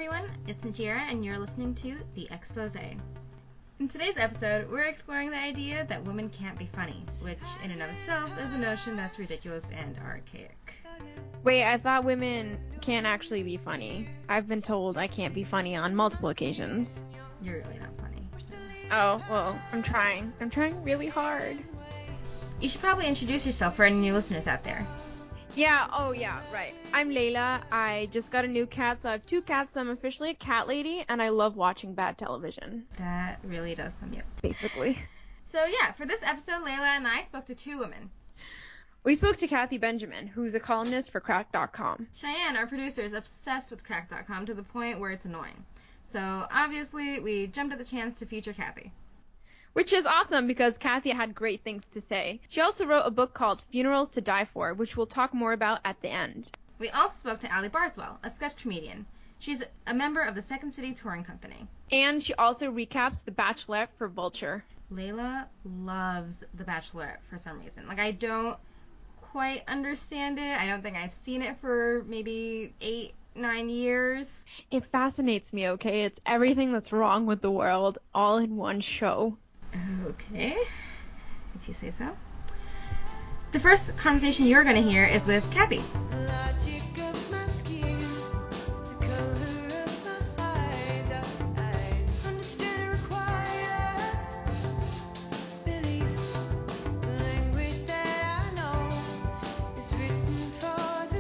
everyone, it's Najira and you're listening to The Expose. In today's episode, we're exploring the idea that women can't be funny, which in and of itself is a notion that's ridiculous and archaic. Wait, I thought women can't actually be funny. I've been told I can't be funny on multiple occasions. You're really not funny. Oh, well, I'm trying. I'm trying really hard. You should probably introduce yourself for any new listeners out there. Yeah, right. I'm Layla. I just got a new cat, so I have two cats, so I'm officially a cat lady, and I love watching bad television. That really does sum you up. Basically. So yeah, for this episode, Layla and I spoke to two women. We spoke to Kathy Benjamin, who's a columnist for Cracked.com. Cheyenne, our producer, is obsessed with Cracked.com to the point where it's annoying. So obviously, we jumped at the chance to feature Kathy. Which is awesome because Kathy had great things to say. She also wrote a book called Funerals to Die For, which we'll talk more about at the end. We also spoke to Ali Barthwell, a sketch comedian. She's a member of the Second City Touring Company. And she also recaps The Bachelorette for Vulture. Layla loves The Bachelorette for some reason. I don't quite understand it. I don't think I've seen it for maybe 8-9 years. It fascinates me, okay? It's everything that's wrong with the world, all in one show. Okay, if you say so. The first conversation you're going to hear is with Kathy.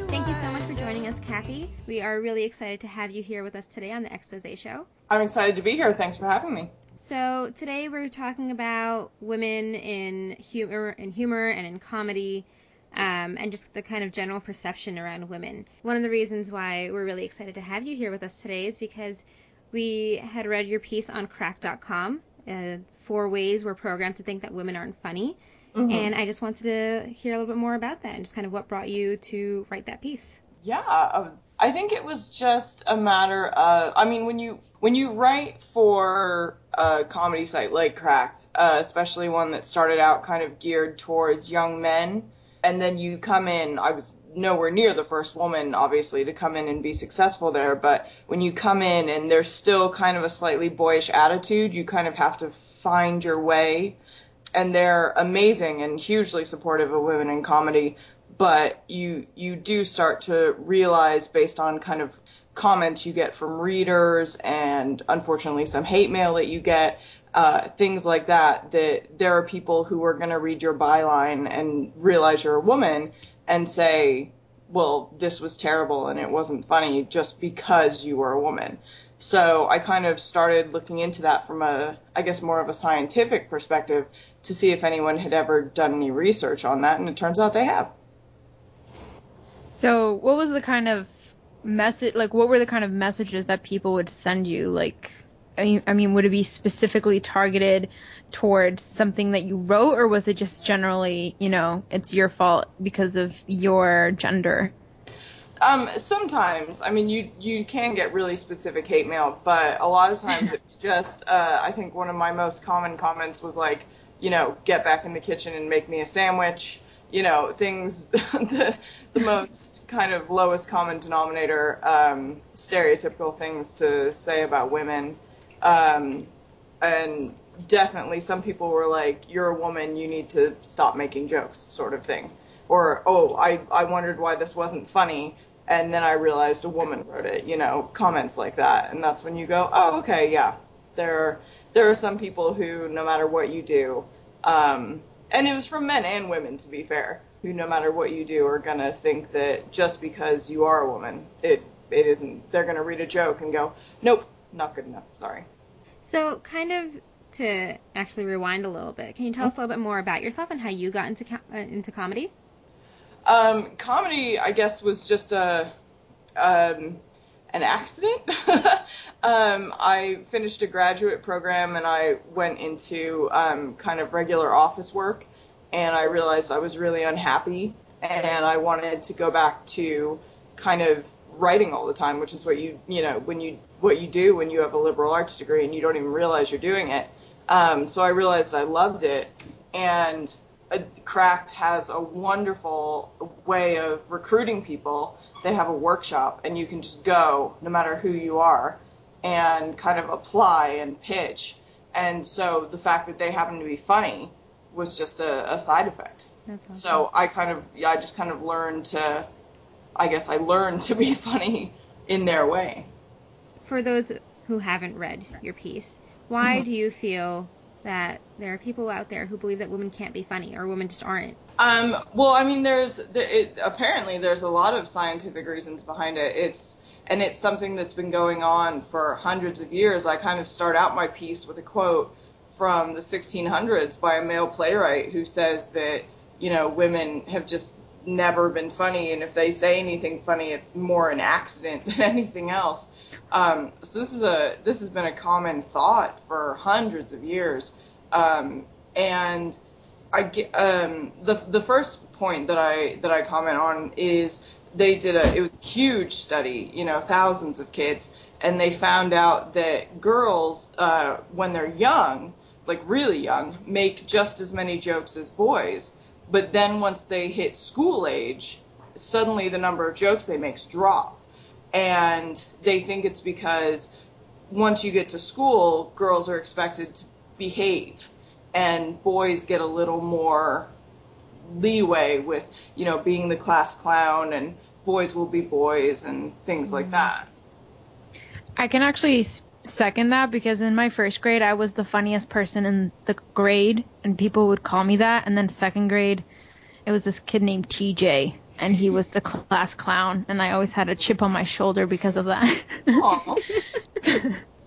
Thank you so much for joining us, Kathy. We are really excited to have you here with us today on the Expose Show. I'm excited to be here. Thanks for having me. So today we're talking about women in humor and in comedy, and just the kind of general perception around women. One of the reasons why we're really excited to have you here with us today is because we had read your piece on Cracked.com, 4 ways we're programmed to think that women aren't funny, and I just wanted to hear a little bit more about that and just kind of what brought you to write that piece. Yeah, I think it was just a matter of, when you write for a comedy site like Cracked, especially one that started out kind of geared towards young men, and then you come in, I was nowhere near the first woman, obviously, to come in and be successful there, but when you come in and there's still kind of a slightly boyish attitude, you kind of have to find your way, and they're amazing and hugely supportive of women in comedy. But you do start to realize, based on kind of comments you get from readers and unfortunately some hate mail that you get, things like that there are people who are going to read your byline and realize you're a woman and say, well, this was terrible and it wasn't funny just because you were a woman. So I kind of started looking into that from more of a scientific perspective to see if anyone had ever done any research on that, and it turns out they have. So what was the kind of what were the kind of messages that people would send you? Would it be specifically targeted towards something that you wrote, or was it just generally, it's your fault because of your gender? Sometimes, you can get really specific hate mail, but a lot of times it's just, I think one of my most common comments was get back in the kitchen and make me a sandwich. Things, the most kind of lowest common denominator, stereotypical things to say about women. And definitely some people were like, you're a woman, you need to stop making jokes, sort of thing. Or, I wondered why this wasn't funny, and then I realized a woman wrote it, comments like that. And that's when you go, oh, okay, yeah, there are some people who, no matter what you do, and it was from men and women, to be fair, who no matter what you do are going to think that just because you are a woman, it isn't. They're going to read a joke and go, nope, not good enough, sorry. So kind of to actually rewind a little bit, can you tell us a little bit more about yourself and how you got into comedy? Comedy, I guess, was just an accident. I finished a graduate program and I went into kind of regular office work, and I realized I was really unhappy and I wanted to go back to kind of writing all the time, which is what what you do when you have a liberal arts degree and you don't even realize you're doing it. So I realized I loved it, and Cracked has a wonderful way of recruiting people they have a workshop, and you can just go, no matter who you are, and kind of apply and pitch. And so the fact that they happen to be funny was just a side effect. That's awesome. So I just kind of learned to, I guess I learned to be funny in their way. For those who haven't read your piece, why do you feel that there are people out there who believe that women can't be funny, or women just aren't? Well, I mean, apparently there's a lot of scientific reasons behind it. It's something that's been going on for hundreds of years. I kind of start out my piece with a quote from the 1600s by a male playwright who says that, women have just never been funny, and if they say anything funny, it's more an accident than anything else. So this has been a common thought for hundreds of years. And I get, the first point that I comment on is they did it was a huge study, thousands of kids, and they found out that girls, when they're young, like really young, make just as many jokes as boys. But then once they hit school age, suddenly the number of jokes they make drop. And they think it's because once you get to school, girls are expected to behave, and boys get a little more leeway with, being the class clown, and boys will be boys and things like that. I can actually second that, because in my first grade, I was the funniest person in the grade, and people would call me that. And then second grade, it was this kid named TJ, and he was the class clown, and I always had a chip on my shoulder because of that.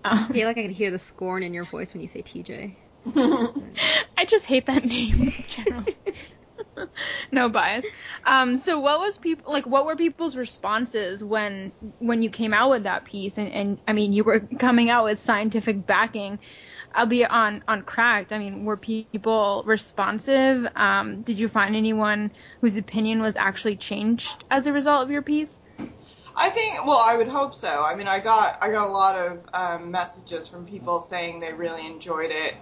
I feel like I could hear the scorn in your voice when you say TJ. I just hate that name in general. No bias. So what were people's responses when you came out with that piece? And I mean, you were coming out with scientific backing, albeit on Cracked. I mean, were people responsive? Did you find anyone whose opinion was actually changed as a result of your piece? I would hope so. I mean, I got a lot of messages from people saying they really enjoyed it.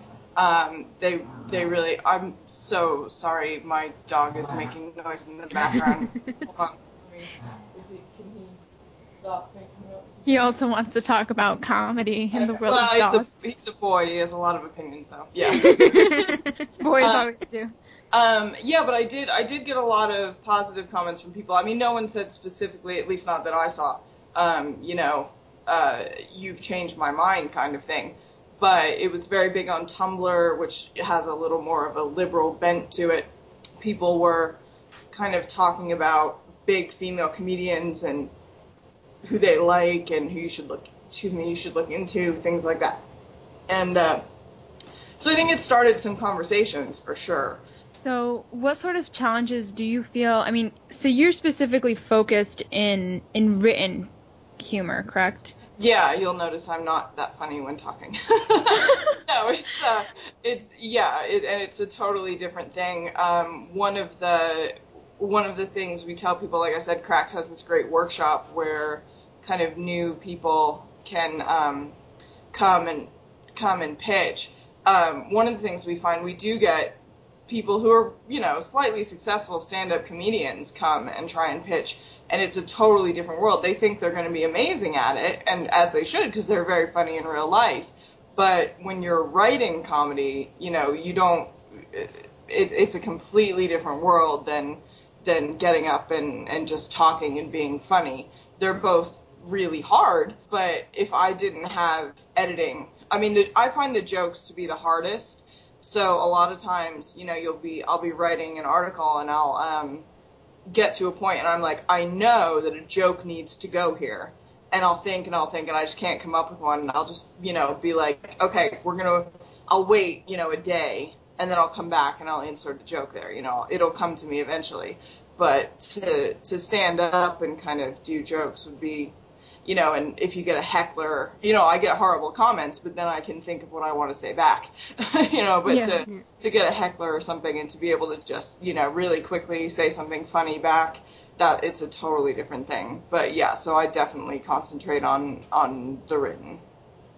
They really, I'm so sorry, my dog is making noise in the background. Hold on. Can he stop making noise? He also wants to talk about comedy in the world of dogs. He's a boy. He has a lot of opinions, though. Yeah. Boys always do. Yeah, but I did get a lot of positive comments from people. I mean, no one said specifically, at least not that I saw, you've changed my mind kind of thing. But it was very big on Tumblr, which has a little more of a liberal bent to it. People were kind of talking about big female comedians and who they like and who you should look into, things like that. And so I think it started some conversations for sure. So what sort of challenges do you feel? I mean, so you're specifically focused in written humor, correct? Yeah, you'll notice I'm not that funny when talking. No, it's a totally different thing. One of the things we tell people, like I said, Cracked has this great workshop where kind of new people can come and pitch. One of the things we find, we do get people who are, slightly successful stand-up comedians come and try and pitch. And it's a totally different world. They think they're going to be amazing at it, and as they should, because they're very funny in real life. But when you're writing comedy, you don't. It's a completely different world than getting up and just talking and being funny. They're both really hard. But if I didn't have editing, I mean, I find the jokes to be the hardest. So a lot of times, I'll be writing an article and I'll get to a point and I'm like, I know that a joke needs to go here, and I'll think and I just can't come up with one, and I'll just be like, okay, I'll wait a day, and then I'll come back and I'll insert a joke there. It'll come to me eventually. But to stand up and kind of do jokes would be, and if you get a heckler, I get horrible comments, but then I can think of what I want to say back, to get a heckler or something and to be able to just, really quickly say something funny back, that it's a totally different thing. But yeah, so I definitely concentrate on the written.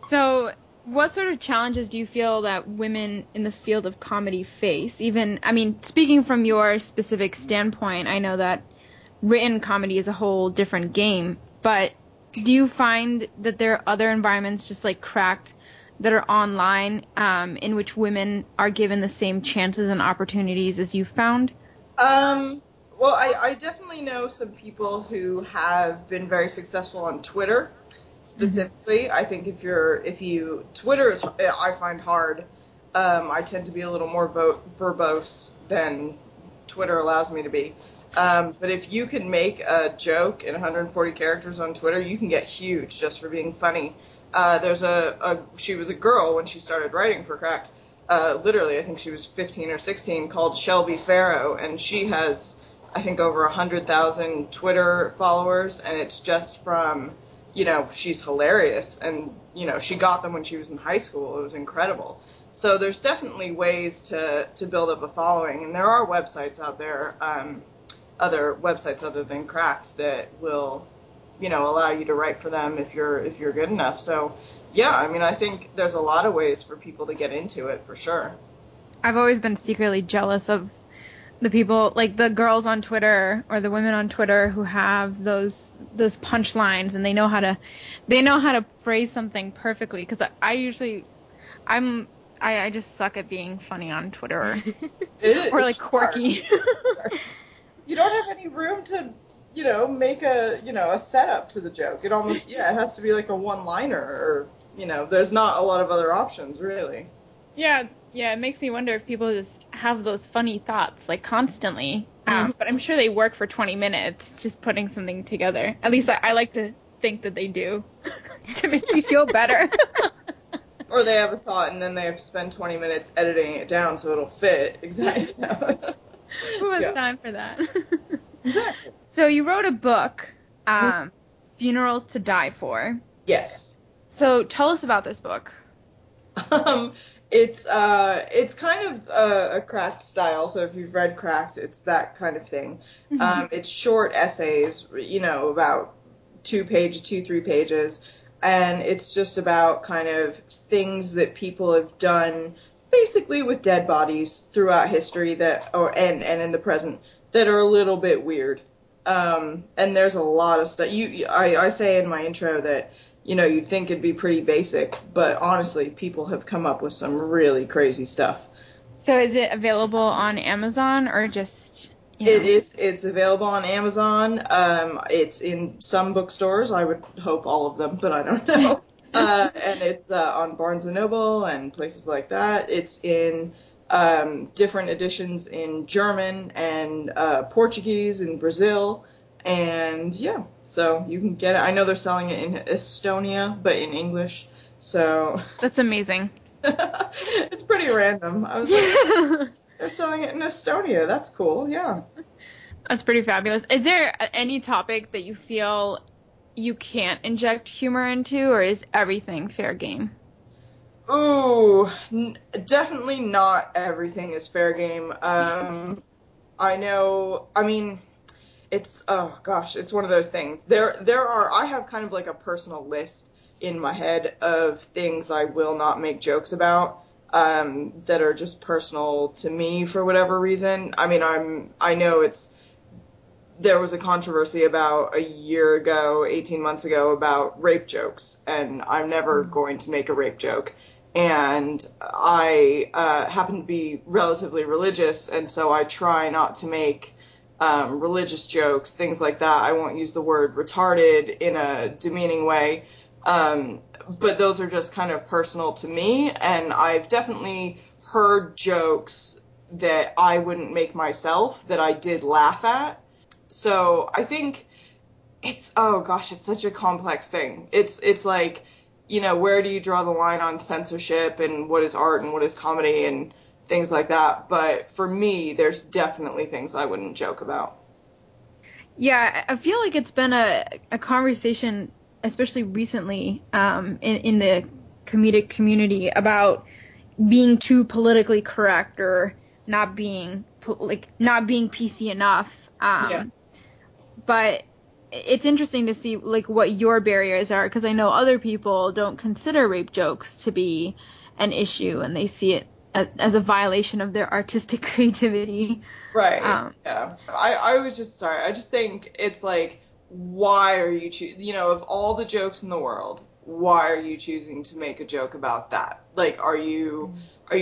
So what sort of challenges do you feel that women in the field of comedy face? Even, I mean, speaking from your specific standpoint, I know that written comedy is a whole different game. But do you find that there are other environments just like Cracked that are online in which women are given the same chances and opportunities as you found? Well, I definitely know some people who have been very successful on Twitter, specifically. I think Twitter is, I find hard. I tend to be a little more verbose than Twitter allows me to be. But if you can make a joke in 140 characters on Twitter, you can get huge just for being funny. She was a girl when she started writing for Cracked. Literally, I think she was 15 or 16, called Shelby Farrow, and she has, I think, over 100,000 Twitter followers, and it's just from, she's hilarious, and, she got them when she was in high school. It was incredible. So there's definitely ways to build up a following, and there are websites out there, other websites other than Cracked that will, allow you to write for them if you're good enough. So, yeah, I mean, I think there's a lot of ways for people to get into it, for sure. I've always been secretly jealous of the people, like the girls on Twitter or the women on Twitter who have those punchlines, and they know how to phrase something perfectly. Because I just suck at being funny on Twitter or like quirky. You don't have any room to, make a setup to the joke. It almost, it has to be like a one-liner, or, there's not a lot of other options, really. Yeah, it makes me wonder if people just have those funny thoughts, like, constantly. But I'm sure they work for 20 minutes just putting something together. At least I like to think that they do to make me feel better. Or they have a thought, and then they have to spend 20 minutes editing it down so it'll fit. Exactly. Who has time for that? Exactly. So you wrote a book, Funerals to Die For. Yes. So tell us about this book. It's kind of a Cracked style. So if you've read Cracked, it's that kind of thing. Mm-hmm. It's short essays, about 3 pages. And it's just about kind of things that people have done basically with dead bodies throughout history and in the present that are a little bit weird. And there's a lot of stuff. I say in my intro that, you'd think it'd be pretty basic, but honestly, people have come up with some really crazy stuff. So is it available on Amazon or just... It is. It's available on Amazon. It's in some bookstores. I would hope all of them, but I don't know. And it's on Barnes & Noble and places like that. It's in different editions in German and Portuguese and Brazil. And, yeah, so you can get it. I know they're selling it in Estonia, but in English. So that's amazing. It's pretty random. I was like, they're selling it in Estonia. That's cool. Yeah. That's pretty fabulous. Is there any topic that you feel you can't inject humor into, or is everything fair game? Ooh, definitely not everything is fair game. I know, I mean, it's one of those things. I have kind of like a personal list in my head of things I will not make jokes about, that are just personal to me for whatever reason. I mean, there was a controversy about a year ago, 18 months ago, about rape jokes, and I'm never going to make a rape joke. And I happen to be relatively religious, and so I try not to make religious jokes, things like that. I won't use the word retarded in a demeaning way. But those are just kind of personal to me, and I've definitely heard jokes that I wouldn't make myself that I did laugh at. So I think it's such a complex thing. It's like, where do you draw the line on censorship and what is art and what is comedy and things like that. But for me, there's definitely things I wouldn't joke about. Yeah, I feel like it's been a conversation, especially recently, in the comedic community, about being too politically correct or not being PC enough. Yeah. But it's interesting to see like what your barriers are, because I know other people don't consider rape jokes to be an issue, and they see it as a violation of their artistic creativity. Right. Yeah. I was just sorry. I just think it's like, why are you of all the jokes in the world, why are you choosing to make a joke about that? Like, are you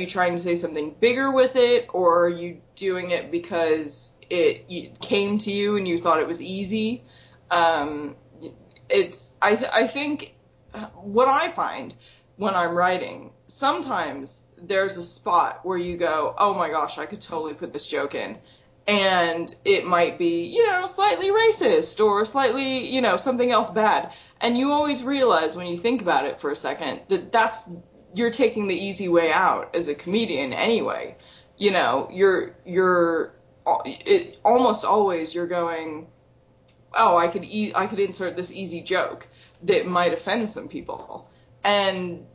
trying to say something bigger with it, or are you doing it because it came to you and you thought it was easy? I think what I find when I'm writing, sometimes there's a spot where you go, oh my gosh, I could totally put this joke in. And it might be, slightly racist or slightly, something else bad. And you always realize when you think about it for a second that you're taking the easy way out as a comedian anyway. Almost always you're going, oh, I could insert this easy joke that might offend some people. And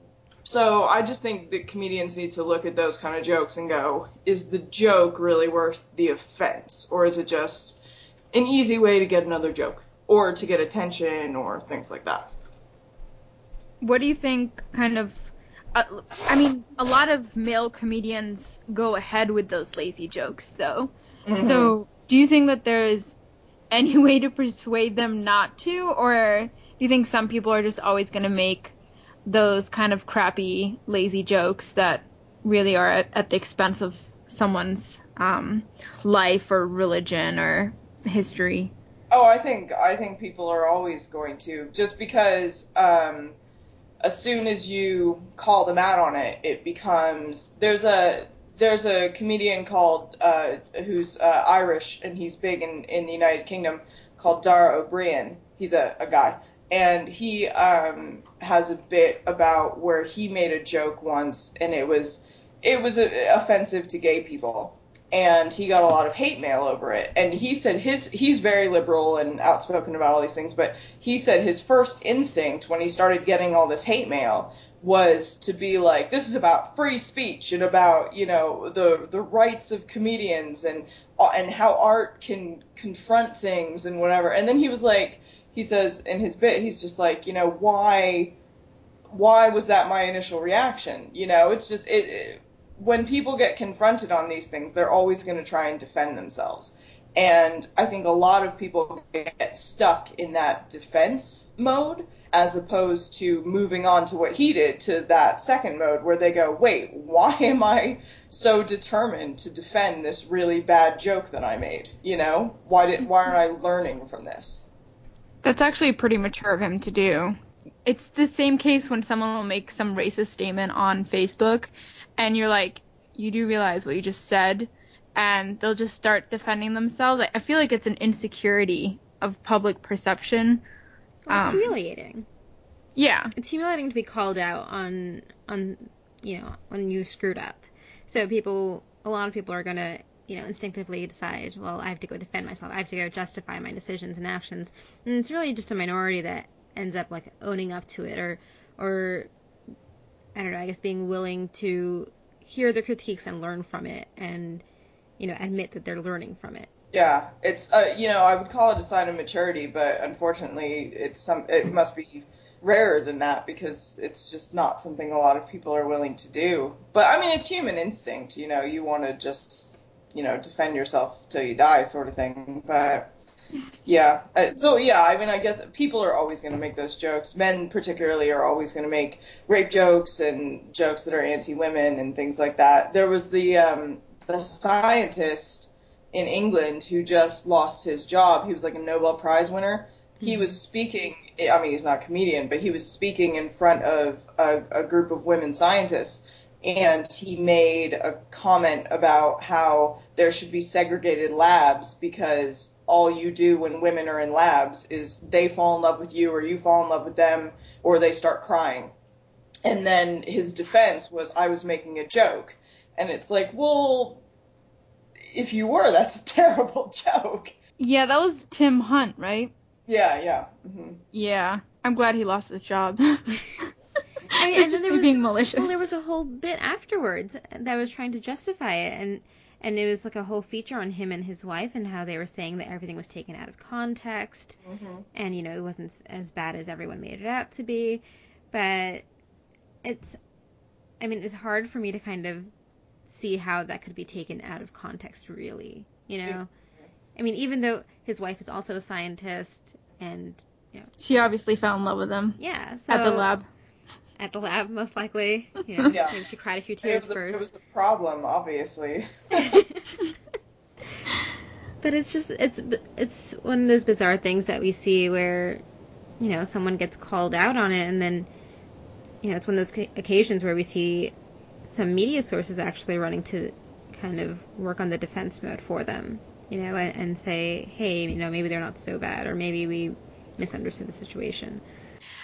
so I just think that comedians need to look at those kind of jokes and go, is the joke really worth the offense? Or is it just an easy way to get another joke? Or to get attention or things like that? What do you think kind of... a lot of male comedians go ahead with those lazy jokes, though. Mm-hmm. So do you think that there's any way to persuade them not to? Or do you think some people are just always going to make those kind of crappy, lazy jokes that really are at the expense of someone's life or religion or history? Oh, I think people are always going to, just because as soon as you call them out on it, it becomes, there's a comedian called who's Irish, and he's big in the United Kingdom, called Dara O'Brien. He's a guy. And he has a bit about where he made a joke once, and it was offensive to gay people, and he got a lot of hate mail over it. And he said he's very liberal and outspoken about all these things, but he said his first instinct when he started getting all this hate mail was to be like, this is about free speech and about the rights of comedians and how art can confront things and whatever. And then he was like, he says in his bit, he's just like, why was that my initial reaction? It's just, when people get confronted on these things, they're always going to try and defend themselves. And I think a lot of people get stuck in that defense mode, as opposed to moving on to what he did, to that second mode where they go, wait, why am I so determined to defend this really bad joke that I made? Why aren't I learning from this? That's actually pretty mature of him to do. It's the same case when someone will make some racist statement on Facebook, and you're like, you do realize what you just said, and they'll just start defending themselves. I feel like it's an insecurity of public perception. Well, it's humiliating. Yeah. It's humiliating to be called out on when you screwed up. So a lot of people are going to, instinctively decide, well, I have to go defend myself. I have to go justify my decisions and actions. And it's really just a minority that ends up, like, owning up to it or I don't know, I guess being willing to hear the critiques and learn from it and, admit that they're learning from it. Yeah, it's, I would call it a sign of maturity, but unfortunately it must be rarer than that because it's just not something a lot of people are willing to do. But, I mean, it's human instinct, you want to just, defend yourself till you die sort of thing. But, yeah. I guess people are always going to make those jokes. Men particularly are always going to make rape jokes and jokes that are anti-women and things like that. There was the scientist in England who just lost his job. He was like a Nobel Prize winner. He was speaking, I mean, he's not a comedian, but he was speaking in front of a group of women scientists. And he made a comment about how there should be segregated labs because all you do when women are in labs is they fall in love with you or you fall in love with them or they start crying. And then his defense was, I was making a joke. And it's like, well, if you were, that's a terrible joke. Yeah, that was Tim Hunt, right? Yeah. Mm-hmm. Yeah. I'm glad he lost his job. I mean, it's just being malicious. Well, there was a whole bit afterwards that was trying to justify it, and it was like a whole feature on him and his wife and how they were saying that everything was taken out of context, and it wasn't as bad as everyone made it out to be. But it's hard for me to kind of see how that could be taken out of context, really, you know? I mean, even though his wife is also a scientist and, you know. She obviously fell in love with him. Yeah. So, at the lab. At the lab, most likely. You know, Yeah. maybe she cried a few tears first. It was the problem, obviously. But it's just, it's one of those bizarre things that we see where, you know, someone gets called out on it, and then, you know, it's one of those occasions where we see some media sources actually running to kind of work on the defense mode for them, you know, and say, hey, you know, maybe they're not so bad, or maybe we misunderstood the situation.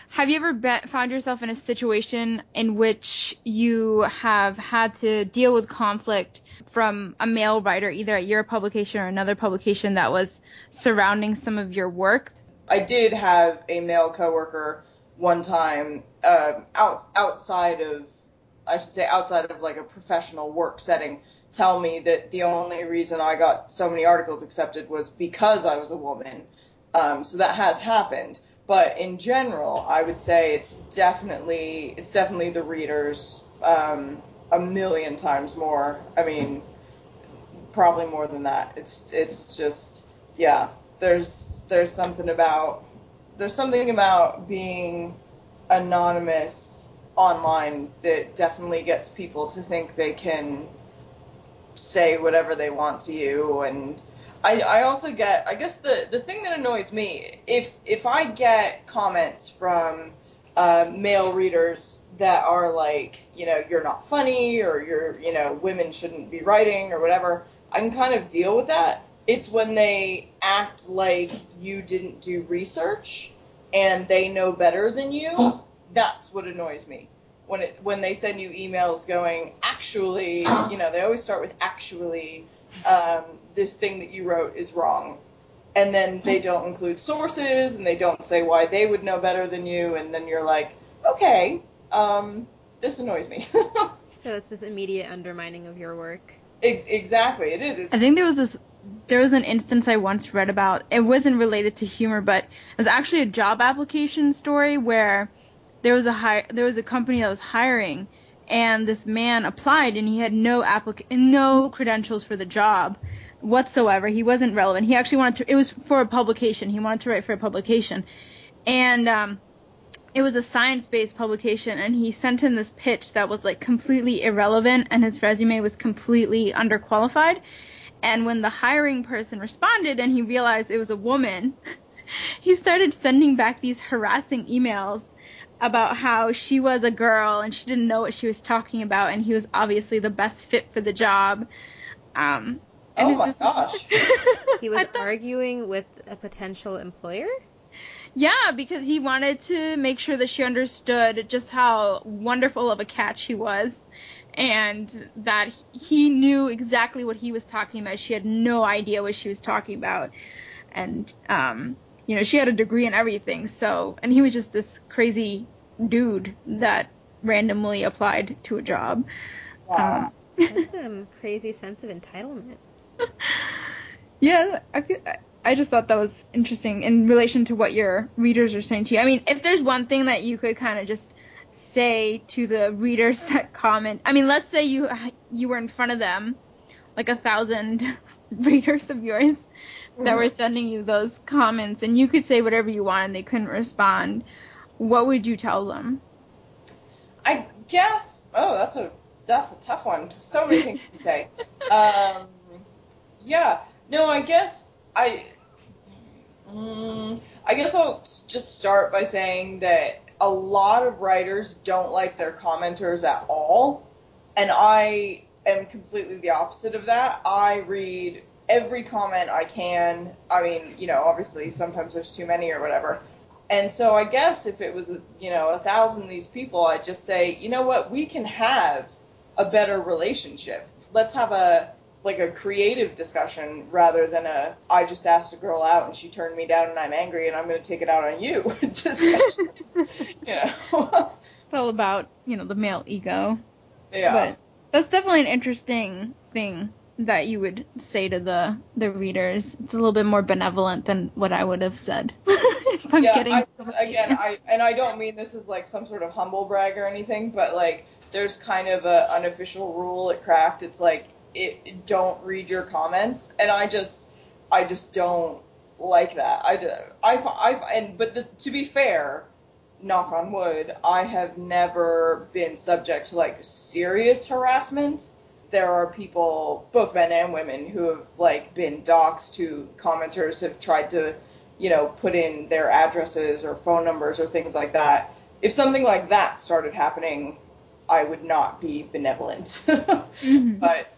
Have you ever found yourself in a situation in which you have had to deal with conflict from a male writer, either at your publication or another publication that was surrounding some of your work? I did have a male coworker one time, outside of like a professional work setting, tell me that the only reason I got so many articles accepted was because I was a woman. So that has happened. But in general, I would say it's definitely the readers, a million times more. I mean, probably more than that. It's just, yeah. There's something about being anonymous online that definitely gets people to think they can say whatever they want to you. And I also get, I guess the thing that annoys me, if I get comments from male readers that are like, you know, you're not funny, or you're, you know, women shouldn't be writing or whatever, I can kind of deal with that. It's when they act like you didn't do research and they know better than you, that's what annoys me. When they send you emails going, actually, you know, they always start with actually, this thing that you wrote is wrong. And then they don't include sources, and they don't say why they would know better than you, and then you're like, okay, this annoys me. So it's this immediate undermining of your work. Exactly, it is. I think there was an instance I once read about. It wasn't related to humor, but it was actually a job application story where there was a company that was hiring, and this man applied, and he had no credentials for the job whatsoever. He wasn't relevant. He actually it was for a publication. He wanted to write for a publication. And it was a science-based publication, and he sent in this pitch that was like completely irrelevant, and his resume was completely underqualified. And when the hiring person responded and he realized it was a woman, he started sending back these harassing emails about how she was a girl and she didn't know what she was talking about, and he was obviously the best fit for the job. And oh my gosh. He was arguing with a potential employer? Yeah, because he wanted to make sure that she understood just how wonderful of a catch he was, and that he knew exactly what he was talking about. She had no idea what she was talking about. And, you know, she had a degree in everything, so, and he was just this crazy dude that randomly applied to a job. Wow. That's a crazy sense of entitlement. Yeah, I just thought that was interesting in relation to what your readers are saying to you. I mean, if there's one thing that you could kind of just say to the readers that comment, I mean, let's say you were in front of them, like 1,000 readers of yours that were sending you those comments, and you could say whatever you want and they couldn't respond. What would you tell them? I guess, that's a tough one. So many things to say. Yeah, no, I guess I'll just start by saying that a lot of writers don't like their commenters at all, and I am completely the opposite of that. I read every comment I can. I mean, you know, obviously sometimes there's too many or whatever. And so I guess if it was, 1,000 of these people, I'd just say, you know what, we can have a better relationship. Let's have a creative discussion rather than I just asked a girl out and she turned me down and I'm angry and I'm going to take it out on you discussion. It's all about, the male ego. Yeah. But that's definitely an interesting thing that you would say to the readers? It's a little bit more benevolent than what I would have said. If I'm getting I don't mean this as like some sort of humble brag or anything, but like there's kind of a unofficial rule at Cracked. It's like don't read your comments, and I just don't like that. To be fair, knock on wood, I have never been subject to like serious harassment. There are people, both men and women, who have like been doxxed, who commenters have tried to, put in their addresses or phone numbers or things like that. If something like that started happening, I would not be benevolent. Mm-hmm. But,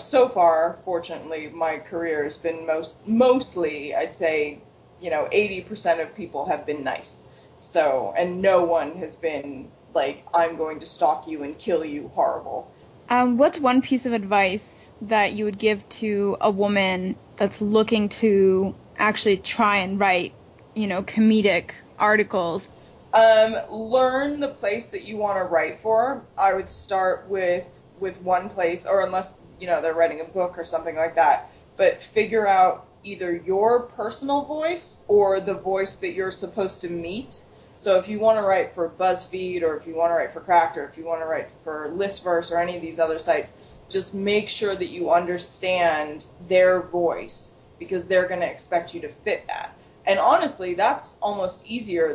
so far, fortunately, my career has been mostly, I'd say, 80% of people have been nice. So, and no one has been like, I'm going to stalk you and kill you horrible. What's one piece of advice that you would give to a woman that's looking to actually try and write, comedic articles? Learn the place that you want to write for. I would start with one place, or unless, they're writing a book or something like that, but figure out either your personal voice or the voice that you're supposed to meet. So if you want to write for BuzzFeed, or if you want to write for Cracked, or if you want to write for Listverse or any of these other sites, just make sure that you understand their voice, because they're going to expect you to fit that. And honestly, that's almost easier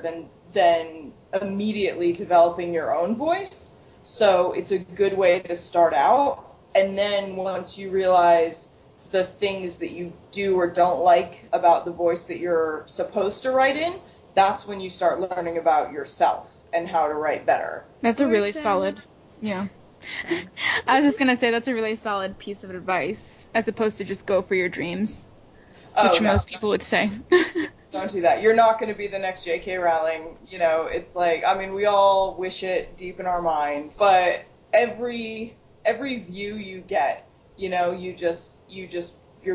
than immediately developing your own voice. So it's a good way to start out. And then once you realize the things that you do or don't like about the voice that you're supposed to write in, that's when you start learning about yourself and how to write better. That's a really solid, yeah. I was just going to say that's a really solid piece of advice, as opposed to just go for your dreams, which most people would say. Don't do that. You're not going to be the next J.K. Rowling. It's like, we all wish it deep in our minds, but every view you get, you're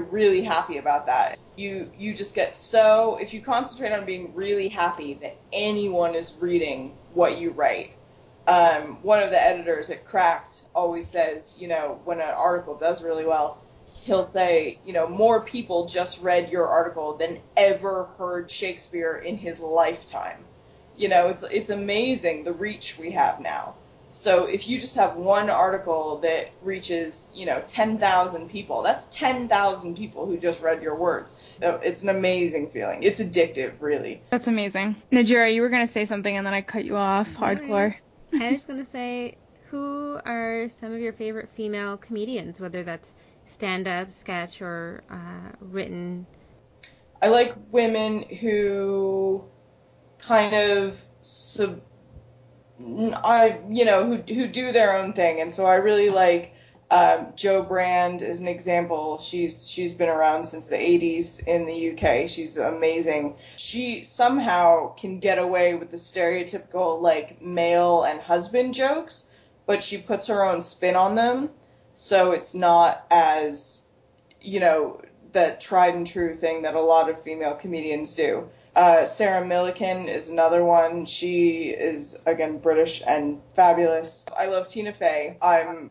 really happy about that. You just get so, if you concentrate on being really happy that anyone is reading what you write. One of the editors at Cracked always says, when an article does really well, he'll say, more people just read your article than ever heard Shakespeare in his lifetime. It's amazing the reach we have now. So if you just have one article that reaches, 10,000 people, that's 10,000 people who just read your words. It's an amazing feeling. It's addictive, really. That's amazing. Najira, you were going to say something and then I cut you off. Hardcore. I was going to say, who are some of your favorite female comedians, whether that's stand-up, sketch, or written? I like women who kind of who do their own thing, and so I really like Jo Brand as an example. She's been around since the 80s in the UK. She's amazing. She somehow can get away with the stereotypical like male and husband jokes, but she puts her own spin on them, so it's not as that tried and true thing that a lot of female comedians do. Sarah Millican is another one. She is, again, British and fabulous. I love Tina Fey. I'm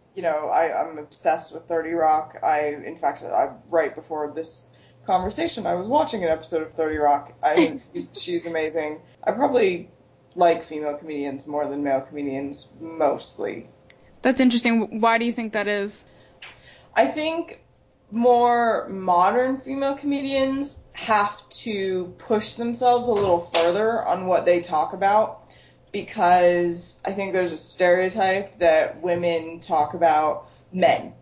obsessed with 30 Rock. Right before this conversation, I was watching an episode of 30 Rock. I think she's amazing. I probably like female comedians more than male comedians, mostly. That's interesting. Why do you think that is? I think more modern female comedians have to push themselves a little further on what they talk about, because I think there's a stereotype that women talk about men.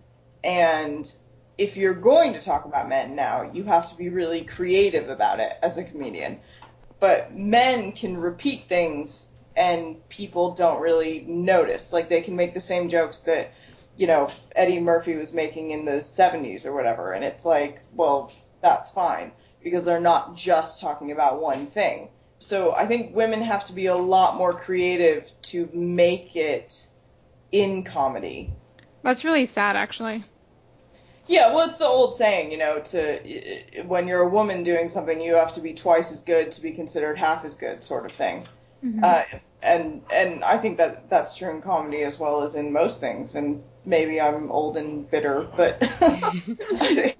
And if you're going to talk about men now, you have to be really creative about it as a comedian. But men can repeat things and people don't really notice. Like, they can make the same jokes that Eddie Murphy was making in the 70s or whatever, and it's like, well, that's fine, because they're not just talking about one thing. So I think women have to be a lot more creative to make it in comedy. That's really sad, actually. Yeah, well, it's the old saying, when you're a woman doing something, you have to be twice as good to be considered half as good, sort of thing. Mm-hmm. and I think that that's true in comedy as well as in most things. And maybe I'm old and bitter, but I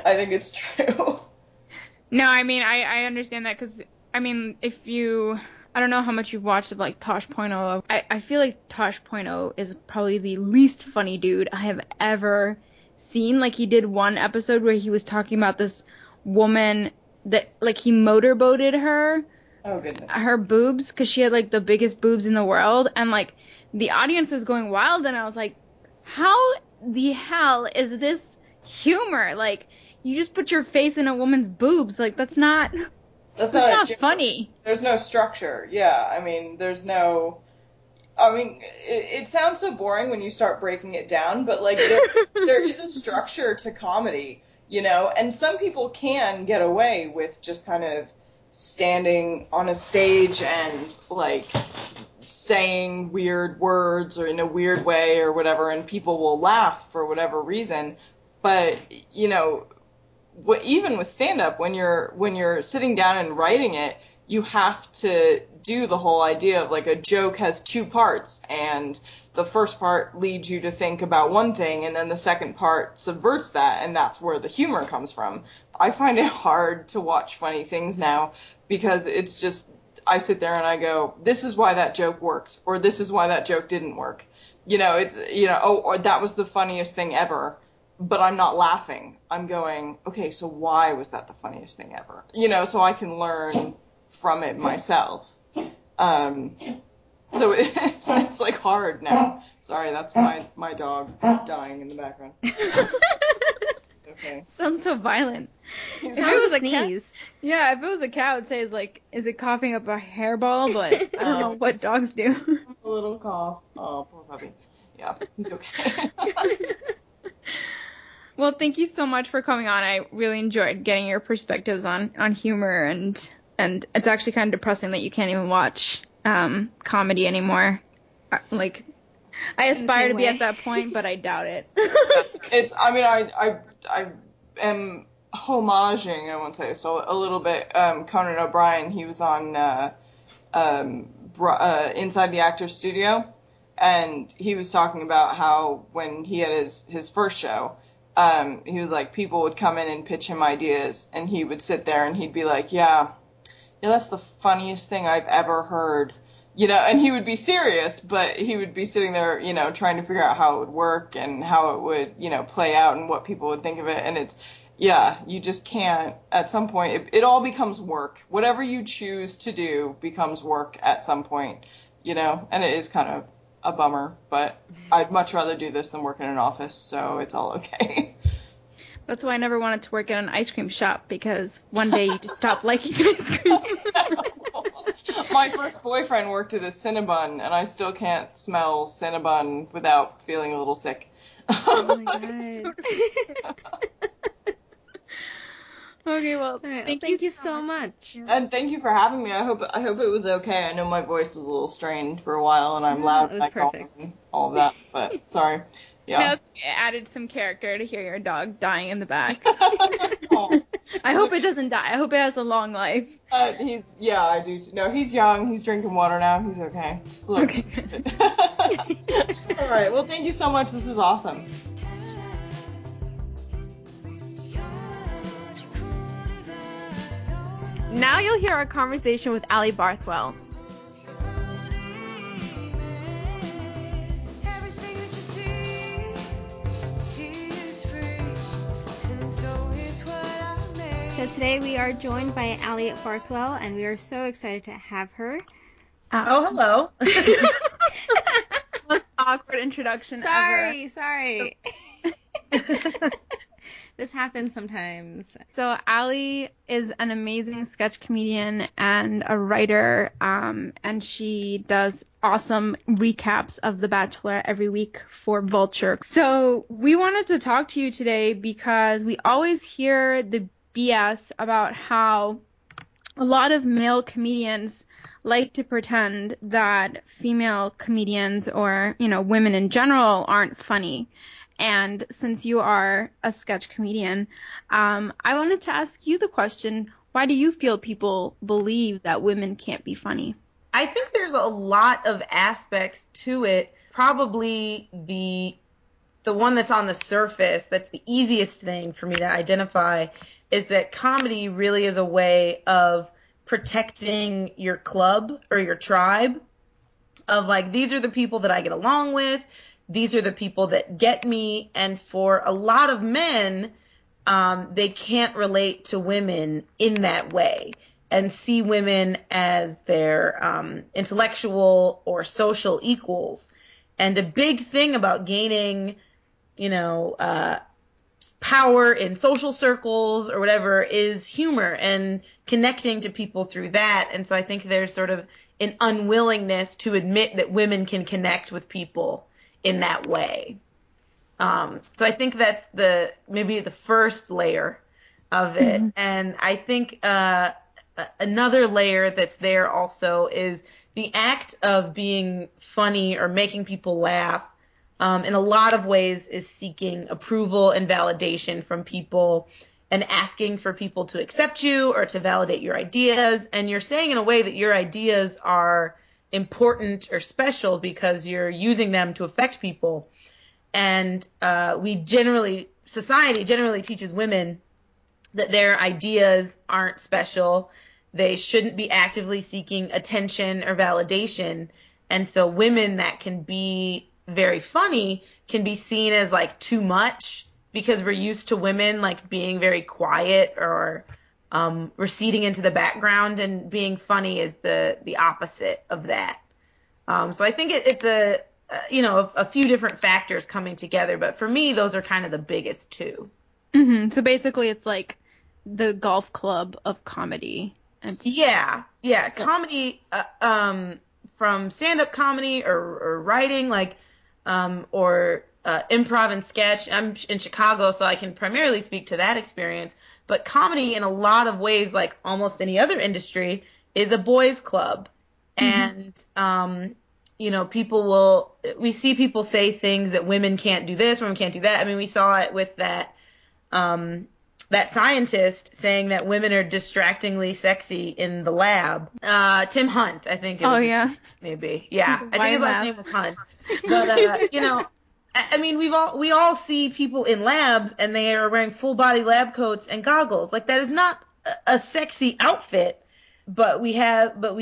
think it's true. No, I mean, I understand that because, I mean, I don't know how much you've watched of, like, Tosh.0. I feel like Tosh.0 is probably the least funny dude I have ever seen. Like, he did one episode where he was talking about this woman that, like, he motorboated her. Oh, goodness. Her boobs, because she had, like, the biggest boobs in the world. And, like, the audience was going wild, and I was like, how the hell is this humor? Like, you just put your face in a woman's boobs. Like, that's not funny. There's no structure. Yeah, I mean, it sounds so boring when you start breaking it down, but, like, there is a structure to comedy, you know, and some people can get away with just kind of standing on a stage and, like, saying weird words or in a weird way or whatever, and people will laugh for whatever reason. But, you know, even with stand-up, when you're sitting down and writing it, you have to do the whole idea of, like, a joke has two parts, and the first part leads you to think about one thing, and then the second part subverts that, and that's where the humor comes from. I find it hard to watch funny things now, because it's just, I sit there and I go, this is why that joke worked, or this is why that joke didn't work. You know, it's, you know, oh, or that was the funniest thing ever. But I'm not laughing. I'm going, okay, so why was that the funniest thing ever? You know, so I can learn from it myself. So it's like hard now. Sorry, that's my dog dying in the background. Okay. Sounds so violent. If it was a sneeze. Cat, if it was a cat, I would say, is it coughing up a hairball? But I don't know what dogs do. A little cough. Oh, poor puppy. Yeah, he's okay. Well, thank you so much for coming on. I really enjoyed getting your perspectives on humor, and it's actually kind of depressing that you can't even watch comedy anymore. Like, I aspire to be at that point, but I doubt it. I am homaging, I won't say so, a little bit, Conan O'Brien. He was on Inside the Actors Studio, and he was talking about how when he had his first show, he was like, people would come in and pitch him ideas, and he would sit there and he'd be like, yeah, that's the funniest thing I've ever heard. You know, and he would be serious, but he would be sitting there, you know, trying to figure out how it would work and how it would, you know, play out and what people would think of it. And it's, yeah, you just can't, at some point, it all becomes work. Whatever you choose to do becomes work at some point, you know, and it is kind of a bummer, but I'd much rather do this than work in an office, so it's all okay. That's why I never wanted to work in an ice cream shop, because one day you just stop liking ice cream. My first boyfriend worked at a Cinnabon, and I still can't smell Cinnabon without feeling a little sick. Oh my god. Okay, well, thank you so much. And thank you for having me. I hope it was okay. I know my voice was a little strained for a while, and I'm loud and all of that, but sorry. Yeah. It added some character to hear your dog dying in the back. Oh. I hope it doesn't die. I hope it has a long life. I do. No, he's young. He's drinking water now. He's okay. Just look. Okay. All right. Well, thank you so much. This was awesome. Now you'll hear our conversation with Ali Barthwell. So today we are joined by Ali Barthwell, and we are so excited to have her. Oh, hello. Most awkward introduction ever. Sorry. This happens sometimes. So Ali is an amazing sketch comedian and a writer, and she does awesome recaps of The Bachelor every week for Vulture. So we wanted to talk to you today because we always hear the BS about how a lot of male comedians like to pretend that female comedians or, you know, women in general aren't funny. And since you are a sketch comedian, I wanted to ask you the question, why do you feel people believe that women can't be funny? I think there's a lot of aspects to it. Probably the one that's on the surface, that's the easiest thing for me to identify, is that comedy really is a way of protecting your club or your tribe, of like, these are the people that I get along with, these are the people that get me. And for a lot of men, they can't relate to women in that way and see women as their intellectual or social equals. And a big thing about gaining, power in social circles or whatever is humor and connecting to people through that. And so I think there's sort of an unwillingness to admit that women can connect with people in that way. So I think that's maybe the first layer of it. Mm-hmm. And I think another layer that's there also is the act of being funny or making people laugh, in a lot of ways, is seeking approval and validation from people and asking for people to accept you or to validate your ideas. And you're saying in a way that your ideas are important or special because you're using them to affect people. And society generally teaches women that their ideas aren't special. They shouldn't be actively seeking attention or validation. And so women that can be very funny can be seen as like too much, because we're used to women like being very quiet or receding into the background, and being funny is the opposite of that. So I think it's a few different factors coming together, but for me, those are kind of the biggest two. Mm-hmm. So basically it's like the golf club of comedy. Yeah. Comedy, from stand-up comedy or writing, like, or improv and sketch. I'm in Chicago, so I can primarily speak to that experience. But comedy, in a lot of ways, like almost any other industry, is a boys' club. Mm-hmm. And, we see people say things that women can't do this, women can't do that. I mean, we saw it with that scientist saying that women are distractingly sexy in the lab. Tim Hunt, I think. Maybe. Yeah. I think his last name was Hunt. But, I mean, we all see people in labs and they are wearing full body lab coats and goggles. Like, that is not a sexy outfit, but we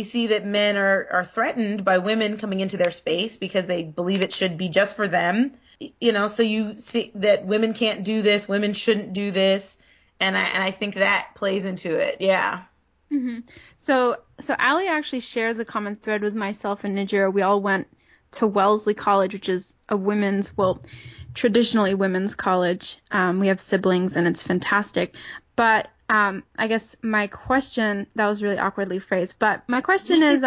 see that men are threatened by women coming into their space because they believe it should be just for them. So you see that women can't do this, women shouldn't do this. And I think that plays into it. Yeah. Mm-hmm. So Allie actually shares a common thread with myself and Najira. We all went to Wellesley College, which is traditionally women's college. We have siblings and it's fantastic. But I guess my question, that was really awkwardly phrased, but my question is,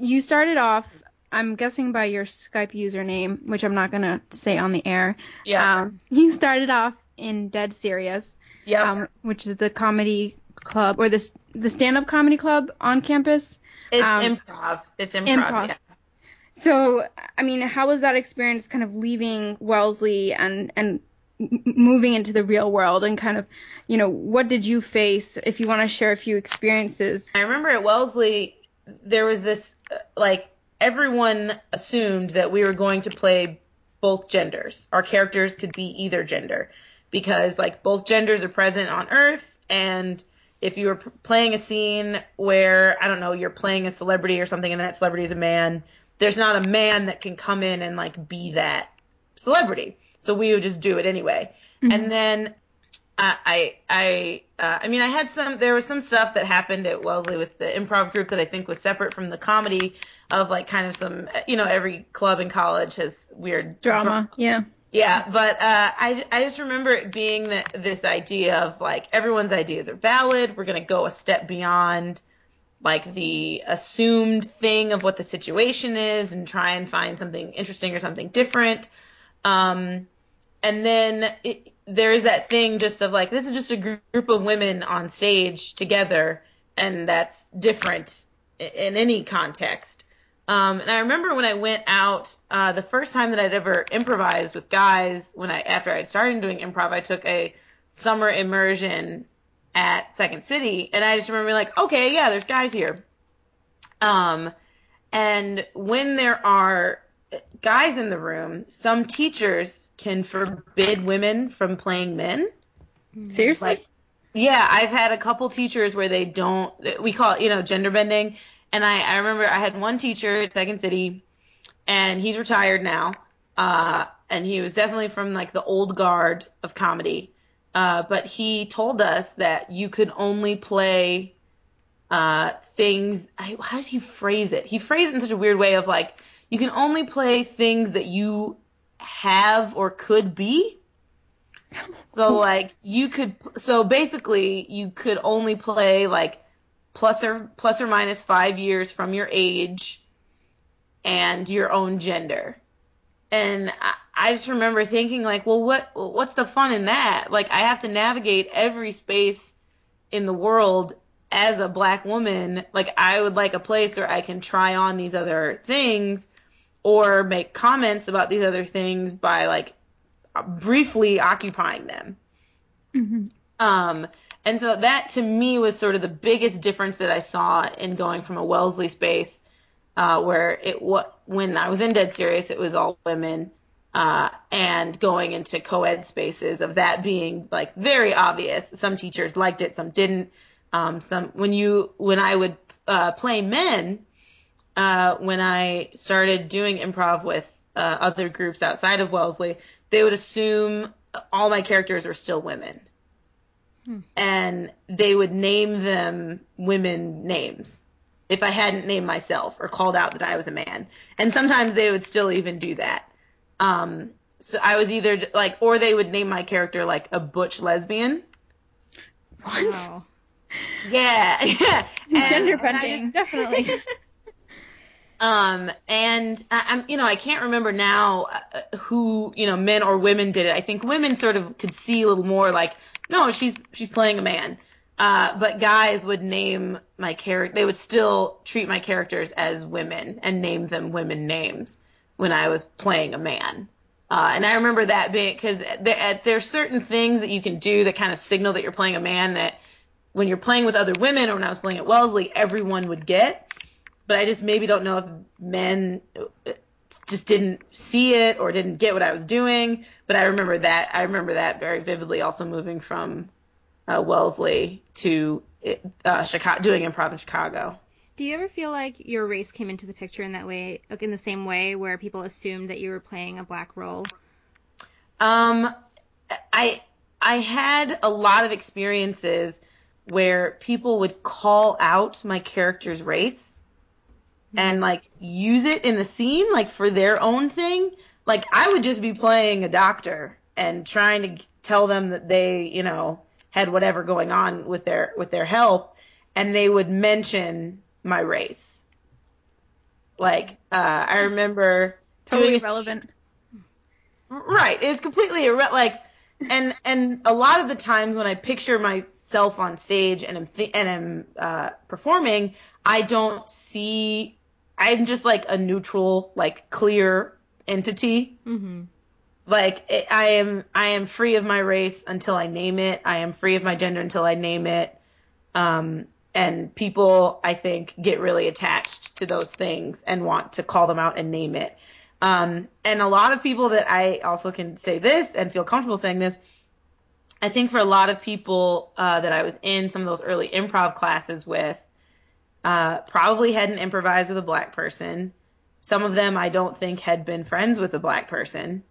you started off, I'm guessing by your Skype username, which I'm not going to say on the air. Yeah. You started off in Dead Serious, which is the comedy club, or the stand-up comedy club on campus. It's improv. It's improv. Yeah. So, I mean, how was that experience kind of leaving Wellesley and moving into the real world, and kind of, what did you face, if you want to share a few experiences? I remember at Wellesley, there was this, everyone assumed that we were going to play both genders. Our characters could be either gender, because both genders are present on Earth. And if you were playing a scene where, I don't know, you're playing a celebrity or something and that celebrity is a man, there's not a man that can come in and be that celebrity. So we would just do it anyway. Mm-hmm. And then there was some stuff that happened at Wellesley with the improv group that I think was separate from the comedy, of kind of some, every club in college has weird drama. Yeah. Yeah, but I just remember it being this idea of everyone's ideas are valid. We're going to go a step beyond the assumed thing of what the situation is and try and find something interesting or something different. And then there is that thing just of this is just a group of women on stage together, and that's different in any context. And I remember when I went out, the first time that I'd ever improvised with guys, after I'd started doing improv, I took a summer immersion at Second City, and I just remember okay, yeah, there's guys here. And when there are guys in the room, some teachers can forbid women from playing men. Seriously? Like, yeah, I've had a couple teachers where they don't, we call it, gender bending. And I remember I had one teacher at Second City, and he's retired now. And he was definitely from like the old guard of comedy. But he told us that you could only play things. How did he phrase it? He phrased it in such a weird way of like, you can only play things that you have or could be. So like so basically you could only play like plus or minus 5 years from your age and your own gender. And I just remember thinking like, well, what's the fun in that? Like, I have to navigate every space in the world as a black woman. Like, I would like a place where I can try on these other things or make comments about these other things by like briefly occupying them. Mm-hmm. And so that to me was sort of the biggest difference that I saw in going from a Wellesley space where when I was in Dead Serious, it was all women, and going into co-ed spaces of that being like very obvious. Some teachers liked it, some didn't. When I would play men, when I started doing improv with other groups outside of Wellesley, they would assume all my characters are still women. And they would name them women names if I hadn't named myself or called out that I was a man. And sometimes they would still even do that. So I was either like, or they would name my character like a butch lesbian. What? Wow. Yeah. Gender bending, definitely. And I can't remember now who, men or women did it. I think women sort of could see a little more like, no, she's playing a man. But guys would name my character. They would still treat my characters as women and name them women names when I was playing a man. And I remember that being because there's certain things that you can do that kind of signal that you're playing a man that when you're playing with other women or when I was playing at Wellesley, everyone would get. But I just maybe don't know if men just didn't see it or didn't get what I was doing. But I remember that very vividly. Also moving from Wellesley to Chicago, doing improv in Chicago. Do you ever feel like your race came into the picture in that way, like in the same way where people assumed that you were playing a black role? I had a lot of experiences where people would call out my character's race and like use it in the scene, like for their own thing. Like I would just be playing a doctor and trying to tell them that they, had whatever going on with their health, and they would mention my race. Like I remember Totally irrelevant. Right, it's completely irrelevant. Like, and a lot of the times when I picture myself on stage and I'm performing, I don't see. I'm just like a neutral, like clear entity. Mm-hmm. Like I am free of my race until I name it. I am free of my gender until I name it. And people, I think, get really attached to those things and want to call them out and name it. And a lot of people that I also can say this and feel comfortable saying this, I think for a lot of people that I was in some of those early improv classes with, probably hadn't improvised with a black person. Some of them I don't think had been friends with a black person.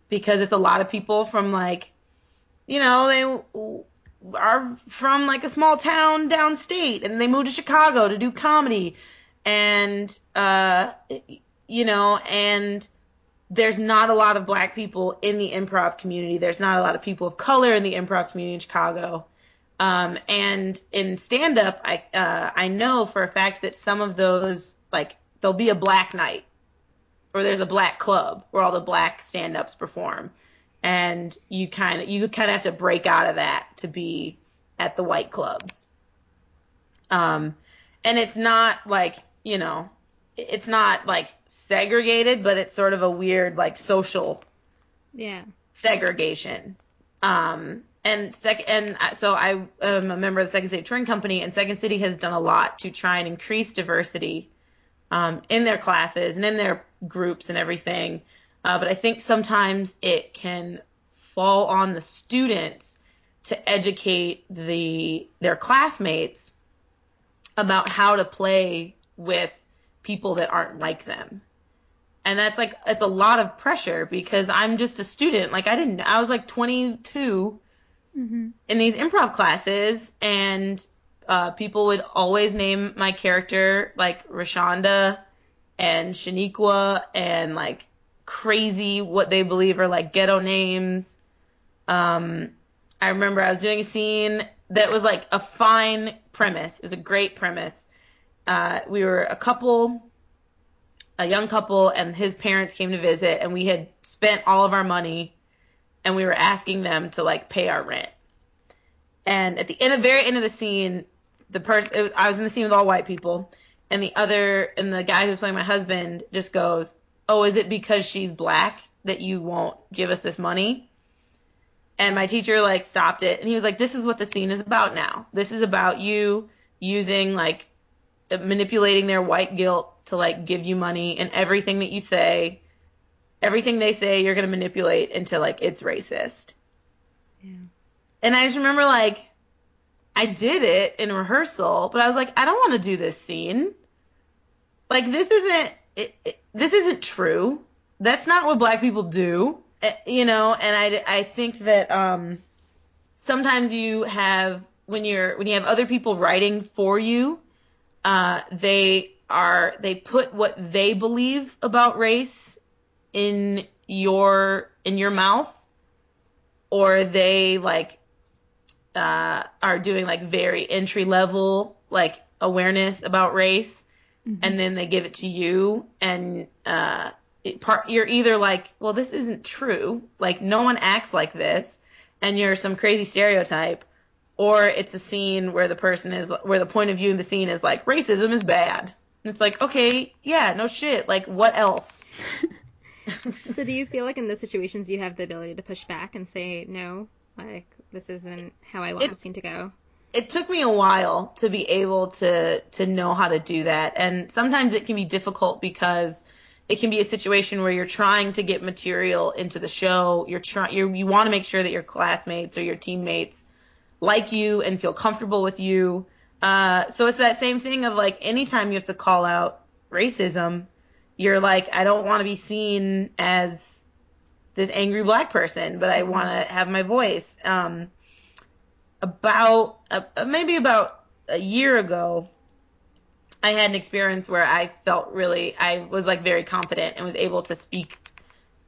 Because it's a lot of people from like, they are from like a small town downstate and they moved to Chicago to do comedy. And, and there's not a lot of black people in the improv community. There's not a lot of people of color in the improv community in Chicago. And in stand-up, I know for a fact that some of those, like, there'll be a black night or there's a black club where all the black stand-ups perform. And you kind of have to break out of that to be at the white clubs. And it's not like, it's not like segregated, but it's sort of a weird, like, social segregation. And So I am a member of the Second City Touring Company, and Second City has done a lot to try and increase diversity in their classes and in their groups and everything. But I think sometimes it can fall on the students to educate their classmates about how to play with people that aren't like them. And that's like, it's a lot of pressure because I'm just a student. Like I was like 22 in these improv classes, and people would always name my character like Rashonda and Shaniqua and like crazy what they believe are like ghetto names. I remember I was doing a scene that was like a fine premise. It was a great premise. We were a young couple, and his parents came to visit, and we had spent all of our money, and we were asking them to like pay our rent. And at the very end of the scene, I was in the scene with all white people, and the guy who's playing my husband just goes, "Oh, is it because she's black that you won't give us this money?" And my teacher like stopped it, and he was like, "This is what the scene is about now. This is about you using like manipulating their white guilt to like give you money, and everything that you say, everything they say, you're going to manipulate into like it's racist." Yeah. And I just remember like I did it in rehearsal, but I was like, I don't want to do this scene. Like this isn't true. That's not what black people do, you know. And I think that sometimes when you have other people writing for you, they put what they believe about race in your mouth, or they like are doing like very entry level like awareness about race, and then they give it to you, and you're either like, well, this isn't true, like no one acts like this, and you're some crazy stereotype, or it's a scene where the point of view in the scene is like racism is bad. And it's like, okay, yeah, no shit, like what else? So do you feel like in those situations you have the ability to push back and say, no, like this isn't how I want the scene to go? It took me a while to be able to know how to do that. And sometimes it can be difficult because it can be a situation where you're trying to get material into the show. You want to make sure that your classmates or your teammates like you and feel comfortable with you. So it's that same thing of like anytime you have to call out racism, you're like, I don't want to be seen as this angry black person, but I want to have my voice. Maybe about a year ago, I had an experience where I was like very confident and was able to speak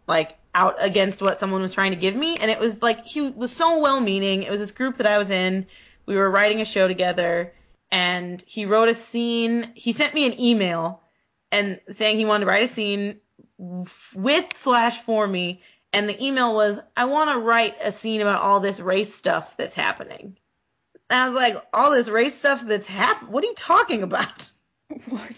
like out against what someone was trying to give me. And it was like, he was so well-meaning. It was this group that I was in. We were writing a show together, and he wrote a scene. He sent me an email and saying he wanted to write a scene with/for me. And the email was, I want to write a scene about all this race stuff that's happening. And I was like, all this race stuff that's happening? What are you talking about? What?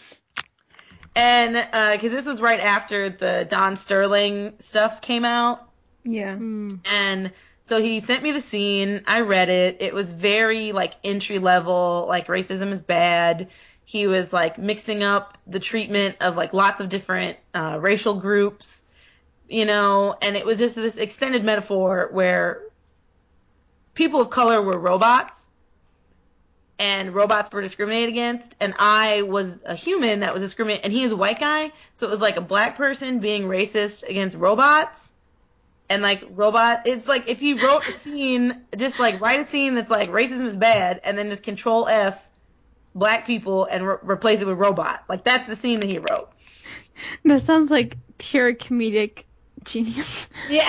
And because this was right after the Don Sterling stuff came out. Yeah. And so he sent me the scene. I read it. It was very like entry level, like racism is bad. He was like mixing up the treatment of like lots of different racial groups, you know, and it was just this extended metaphor where people of color were robots, and robots were discriminated against, and I was a human that was discriminated, and he is a white guy, so it was like a black person being racist against robots, and like it's like if you wrote a scene, just like write a scene that's like racism is bad, and then just Control F black people and replace it with robot. Like that's the scene that he wrote. That sounds like pure comedic genius. Yeah.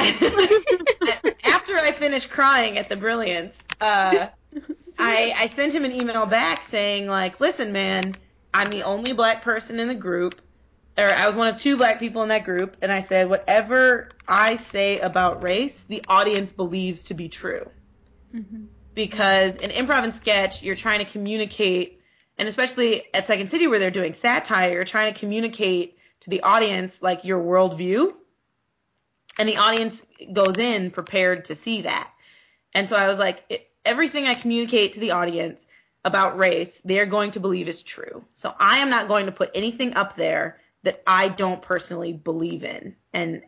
After I finished crying at the brilliance, I sent him an email back saying like, listen, man, I'm the only black person in the group, or I was one of 2 black people in that group, and I said, whatever I say about race, the audience believes to be true. Mm-hmm. Because in improv and sketch, you're trying to communicate, and especially at Second City where they're doing satire, you're trying to communicate to the audience like your worldview, and the audience goes in prepared to see that. And so I was like, everything I communicate to the audience about race, they're going to believe is true. So I am not going to put anything up there that I don't personally believe in, and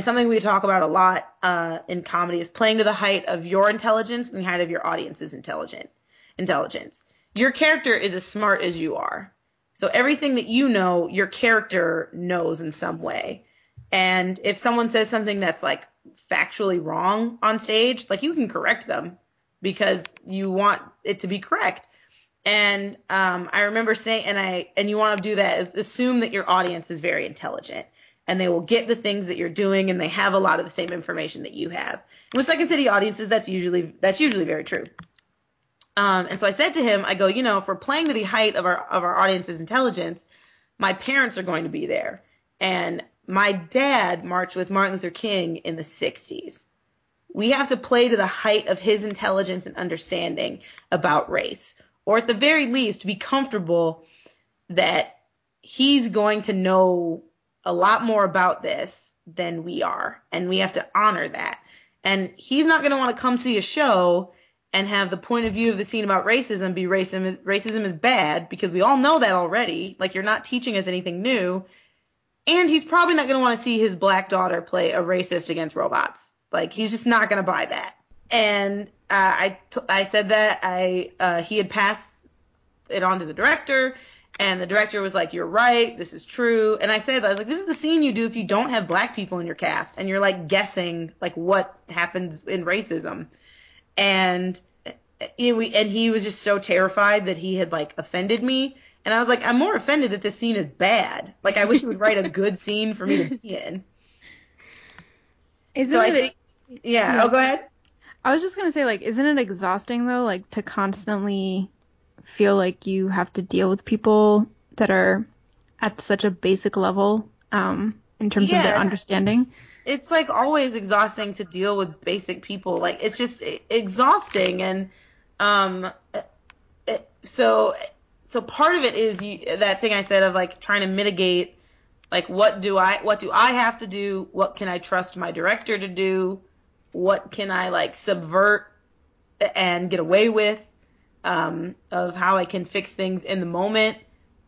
something we talk about a lot in comedy is playing to the height of your intelligence and the height of your audience's intelligence. Your character is as smart as you are. So everything that you know, your character knows in some way. And if someone says something that's like factually wrong on stage, like you can correct them because you want it to be correct. And I remember saying, and you want to do that is assume that your audience is very intelligent and they will get the things that you're doing and they have a lot of the same information that you have. And with Second City audiences, that's usually very true. And so I said to him, I go, if we're playing to the height of our audience's intelligence, my parents are going to be there. And my dad marched with Martin Luther King in the 60s. We have to play to the height of his intelligence and understanding about race. Or at the very least, be comfortable that he's going to know a lot more about this than we are. And we have to honor that. And he's not going to want to come see a show and have the point of view of the scene about racism be racism is bad, because we all know that already. Like, you're not teaching us anything new. And he's probably not going to want to see his black daughter play a racist against robots. Like, he's just not going to buy that. And I said that he had passed it on to the director, and the director was like, "You're right, this is true." And I was like, "This is the scene you do if you don't have black people in your cast, and you're like guessing like what happens in racism." And he was just so terrified that he had like offended me. And I was like, I'm more offended that this scene is bad. Like, I wish he would write a good scene for me to be in. Yeah. Oh, go ahead. I was just going to say, like, isn't it exhausting, though, like, to constantly feel like you have to deal with people that are at such a basic level in terms of their understanding? It's, like, always exhausting to deal with basic people. Like, it's just exhausting. And so part of it is that thing I said of, like, trying to mitigate, like, what do I have to do? What can I trust my director to do? What can I, like, subvert and get away with, of how I can fix things in the moment.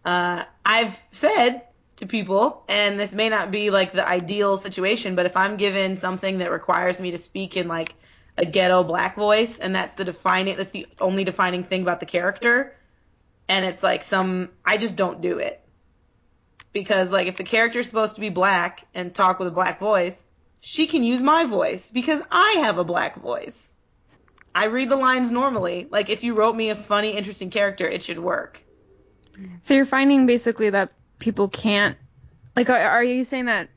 I've said to people, and this may not be, like, the ideal situation, but if I'm given something that requires me to speak in, like, a ghetto black voice, and that's the only defining thing about the character, and it's, like, I just don't do it. Because, like, if the character's supposed to be black and talk with a black voice, she can use my voice because I have a black voice. I read the lines normally. Like, if you wrote me a funny, interesting character, it should work. So you're finding basically that people can't, like, are you saying that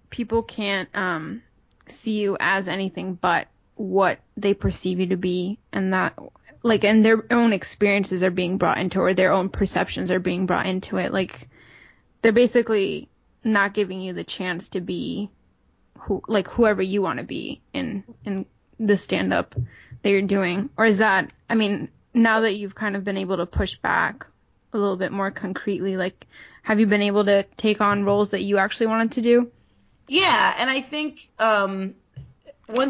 people can't see you as anything but what they perceive you to be, and that, like, and their own experiences are being brought into, or their own perceptions are being brought into it? Like, they're basically not giving you the chance to be whoever you want to be in the stand-up that you're doing? Or is that, I mean, now that you've kind of been able to push back a little bit more concretely, like, have you been able to take on roles that you actually wanted to do? Yeah, and I think one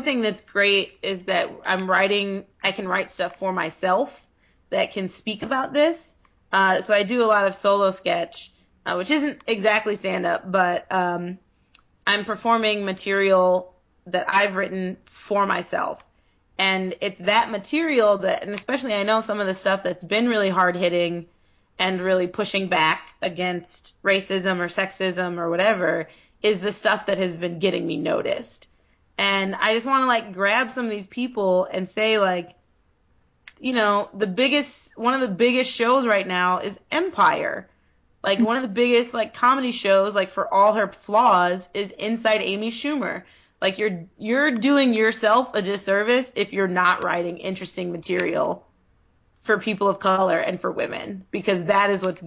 thing that's great is that I can write stuff for myself that can speak about this. So I do a lot of solo sketch, which isn't exactly stand-up, but I'm performing material that I've written for myself. And it's that material that, and especially I know some of the stuff that's been really hard-hitting and really pushing back against racism or sexism or whatever, is the stuff that has been getting me noticed. And I just want to, like, grab some of these people and say, like, one of the biggest shows right now is Empire. Like, one of the biggest, like, comedy shows, like, for all her flaws, is Inside Amy Schumer. Like, you're doing yourself a disservice if you're not writing interesting material for people of color and for women, because that is what's